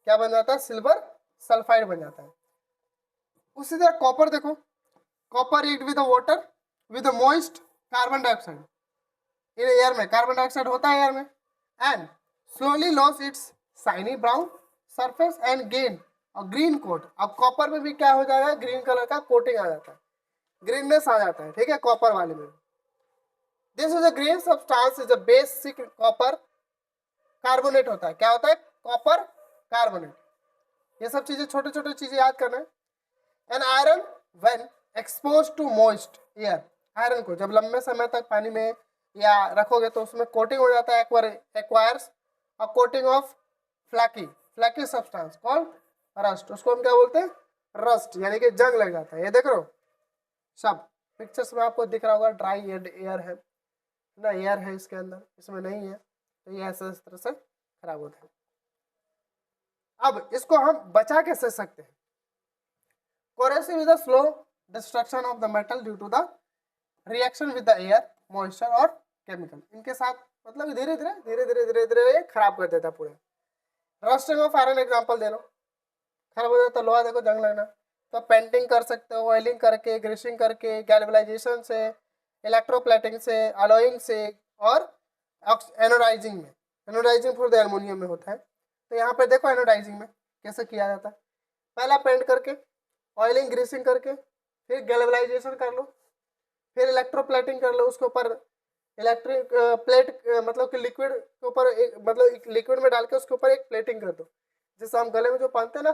क्या बन जाता है, सिल्वर सल्फाइड बन जाता है। उसी तरह कॉपर देखो, copper react with water with moist carbon dioxide, in air में कार्बन डाइऑक्साइड होता है एयर में, and slowly loss it's shiny brown surface and gain और ग्रीन कोट। अब कॉपर में भी क्या हो जाएगा, ग्रीन कलर का कोटिंग आ जाता है, ग्रीननेस आ जाता है, ठीक है, कॉपर वाले में। This is a green substance is a basic copper carbonate होता है, क्या होता है, कॉपर कार्बोनेट। ये सब चीजें छोटे छोटे चीजें याद करना है। An iron when expose to moist air, iron को जब लंबे समय तक पानी में या रखोगे तो उसमें कोटिंग हो जाता है, acquires a coating of flaky substance called rust, उसको हम क्या बोलते हैं, रस्ट, यानी कि जंग लग जाता है। ये देख रहे हो सब पिक्चर्स में आपको दिख रहा होगा, ड्राई एयर है ना, एयर है इसके अंदर, इसमें नहीं है, तो ये ऐसे इस तरह से खराब होता है। अब इसको हम बचा कैसे सकते हैं, corrosive is the slow destruction of the metal due to the reaction with the air moisture और केमिकल, इनके साथ मतलब धीरे धीरे खराब कर देता है पूरे। रस्टिंग ऑफ आयरन एग्जांपल दे लो, खराब हो जाता, लोहा देखो जंग लगना, तो पेंटिंग कर सकते हो, ऑयलिंग करके, ग्रीसिंग करके, गैल्वेनाइजेशन से, इलेक्ट्रोप्लेटिंग से, अलॉइंग से, और एनोडाइजिंग में, एनोडाइजिंग फॉर द एल्युमिनियम में होता है। तो यहाँ पे देखो एनोडाइजिंग में कैसे किया जाता है, पहला पेंट करके, ऑयलिंग ग्रीसिंग करके, फिर गैल्वेनाइजेशन कर लो, फिर इलेक्ट्रोप्लेटिंग कर लो, उसके ऊपर इलेक्ट्रिक प्लेट मतलब कि लिक्विड के ऊपर एक, मतलब लिक्विड में डाल के उसके ऊपर एक प्लेटिंग कर दो, जैसे हम गले में जो पहनते हैं ना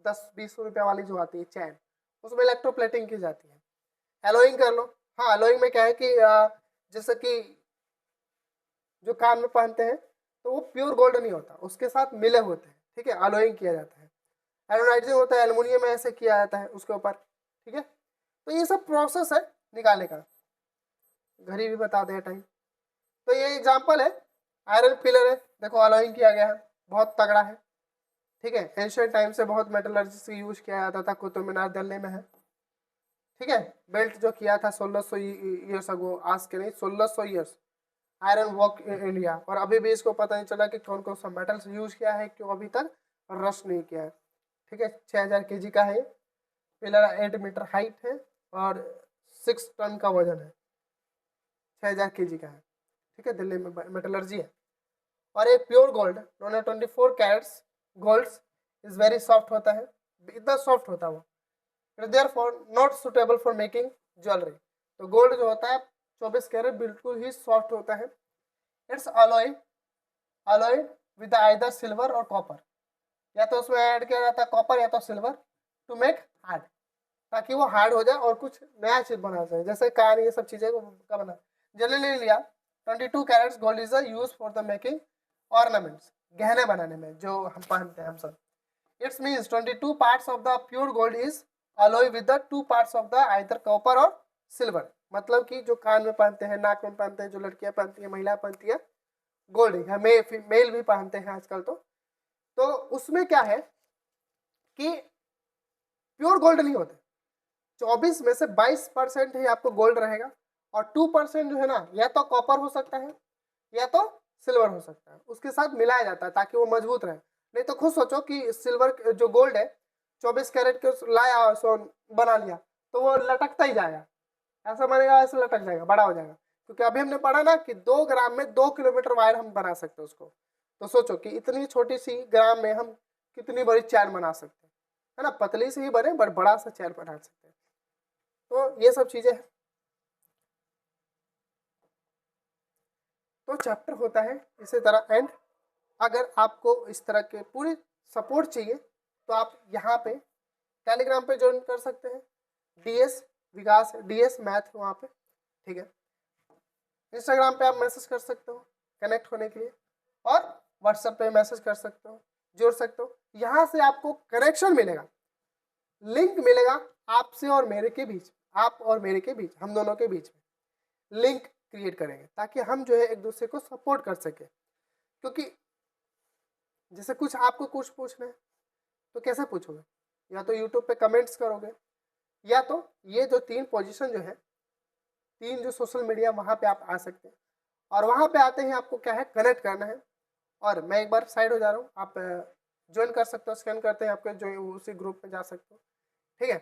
10-20 रुपये वाली जो आती है चैन, उसमें इलेक्ट्रोप्लेटिंग की जाती है। एलोइंग कर लो, हाँ एलोइंग में क्या है कि जैसे कि जो कान में पहनते हैं तो वो प्योर गोल्ड नहीं होता, उसके साथ मिले होते हैं, ठीक है, एलोइंग किया जाता है। एनोडाइजिंग होता है, एल्युमिनियम में ऐसे किया जाता है उसके ऊपर, ठीक है। तो ये सब प्रोसेस है निकालने का, घड़ी भी बता दे टाइम। तो ये एग्जांपल है, आयरन पिलर है, देखो अलॉइंग किया गया है, बहुत तगड़ा है, ठीक है। एंशिएंट टाइम से बहुत मेटलर्जी से यूज किया जाता था, कुतुब मीनार दिल्ली में है, ठीक है। बेल्ट जो किया था 1600 ईयर्स अगो, आज के नहीं 1600 ईयर्स, आयरन वर्क इंडिया, और अभी भी इसको पता नहीं चला कि कौन कौन सा मेटल्स यूज किया है, क्यों अभी तक रस्ट नहीं किया है, ठीक है। 6000 kg का है, पिलर 8 मीटर हाइट है और 6 टन का वजन है, 6000 kg का है, ठीक है, दिल्ली में मेटलर्जी है। और एक pure gold 24 carats gold is very soft होता है, इतना सॉफ्ट होता है वो, therefore not suitable for making jewellery. तो गोल्ड जो होता है 24 कैरेट बिल्कुल ही सॉफ्ट होता है। It's alloyed with either silver और कॉपर, या तो उसमें ऐड किया जाता है कॉपर या तो सिल्वर टू मेक हार्ड, ताकि वो हार्ड हो जाए और कुछ नया चीज बना सके, जैसे कान ये सब चीजें का बना। जनरली लिया 22 carats gold is use for the making ornaments, गहने बनाने में जो हम पहनते हैं हम सब। It's means 22 parts of the pure gold is alloy with the 2 parts of the either copper और सिल्वर, मतलब कि जो कान में पहनते हैं, नाक में पहनते हैं, जो लड़कियां पहनती है, महिला पहनती है, गोल्ड है, मेल भी पहनते हैं आजकल। तो उसमें क्या है कि प्योर गोल्ड नहीं होते, 24 में से 22% ही आपको गोल्ड रहेगा, और 2% जो है ना या तो कॉपर हो सकता है या तो सिल्वर हो सकता है, उसके साथ मिलाया जाता है ताकि वो मजबूत रहे। नहीं तो खुद सोचो कि सिल्वर जो गोल्ड है 24 कैरेट के लाया सोन बना लिया तो वो लटकता ही जाएगा, ऐसा बनेगा, ऐसे लटक जाएगा, बड़ा हो जाएगा, क्योंकि अभी हमने पढ़ा ना कि 2 ग्राम में 2 किलोमीटर वायर हम बना सकते हैं उसको। तो सोचो कि इतनी छोटी सी ग्राम में हम कितनी बड़ी चैन बना सकते हैं, है ना, पतली से ही बने बट बड़ा सा चैन बना सकते हैं। तो ये सब चीजें हैं। तो चैप्टर होता है इसी तरह एंड। अगर आपको इस तरह के पूरी सपोर्ट चाहिए तो आप यहाँ पे टेलीग्राम पे ज्वाइन कर सकते हैं, DS विकास DS मैथ वहाँ पे, ठीक है। इंस्टाग्राम पे आप मैसेज कर सकते हो कनेक्ट होने के लिए, और व्हाट्सएप पे मैसेज कर सकते हो, जोड़ सकते हो। यहाँ से आपको कनेक्शन मिलेगा, लिंक मिलेगा आपसे और मेरे के बीच, आप और मेरे के बीच, हम दोनों के बीच में लिंक क्रिएट करेंगे ताकि हम जो है एक दूसरे को सपोर्ट कर सके। क्योंकि जैसे कुछ आपको कुछ पूछना है तो कैसे पूछोगे, या तो यूट्यूब पे कमेंट्स करोगे, या तो ये जो 3 पोजीशन जो है, 3 जो सोशल मीडिया वहाँ पे आप आ सकते हैं। और वहाँ पे आते ही आपको क्या है, कनेक्ट करना है। और मैं एक बार साइड हो जा रहा हूँ, आप ज्वाइन कर सकते हो, स्कैन करते हैं आपके जो उसी ग्रुप में जा सकते हो, ठीक है।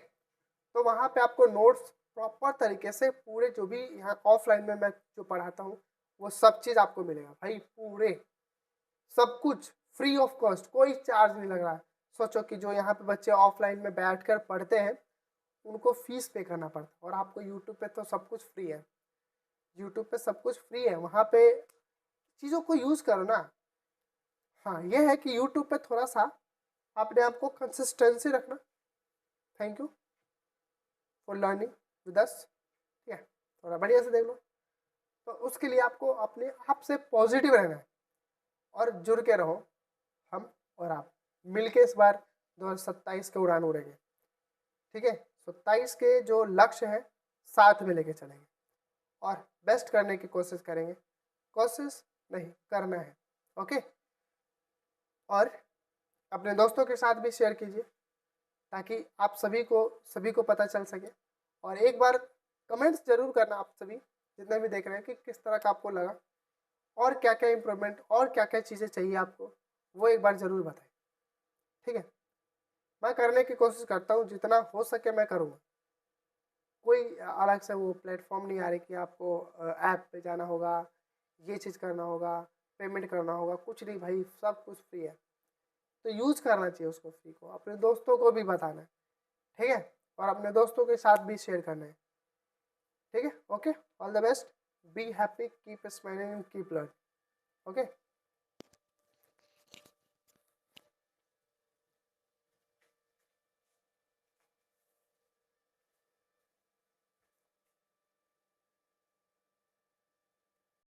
तो वहाँ पे आपको नोट्स प्रॉपर तरीके से पूरे जो भी यहाँ ऑफलाइन में मैं जो पढ़ाता हूँ वो सब चीज़ आपको मिलेगा भाई, पूरे सब कुछ फ्री ऑफ कॉस्ट, कोई चार्ज नहीं लग रहा है। सोचो कि जो यहाँ पे बच्चे ऑफलाइन में बैठकर पढ़ते हैं उनको फीस पे करना पड़ता है, और आपको यूट्यूब पे तो सब कुछ फ्री है। यूट्यूब पे सब कुछ फ्री है, वहाँ पे चीज़ों को यूज़ करो ना। हाँ, ये है कि यूट्यूब पे थोड़ा सा अपने आप को कंसिस्टेंसी रखना। Thank you for learning with us, ठीक है, थोड़ा बढ़िया से देख लो। तो उसके लिए आपको अपने आप से पॉजिटिव रहना है और जुड़ के रहो। हम और आप मिलके इस बार 2027 के उड़ान उड़ेंगे, ठीक है। 27 के जो लक्ष्य है साथ में लेके चलेंगे और बेस्ट करने की कोशिश करेंगे। कोशिश नहीं, करना है, ओके। और अपने दोस्तों के साथ भी शेयर कीजिए ताकि आप सभी को पता चल सके। और एक बार कमेंट्स जरूर करना आप सभी जितने भी देख रहे हैं कि किस तरह का आपको लगा और क्या क्या इम्प्रूवमेंट और क्या क्या चीज़ें चाहिए आपको, वो एक बार ज़रूर बताएं, ठीक है। मैं करने की कोशिश करता हूँ, जितना हो सके मैं करूँगा। कोई अलग से वो प्लेटफॉर्म नहीं आ रही कि आपको ऐप पे जाना होगा, ये चीज़ करना होगा, पेमेंट करना होगा, कुछ नहीं भाई, सब कुछ फ्री है। तो यूज़ करना चाहिए उसको, फ्री को अपने दोस्तों को भी बताना है, ठीक है, और अपने दोस्तों के साथ भी शेयर करना है, ठीक है। Okay, all the best, be happy, keep smiling and keep learning, okay.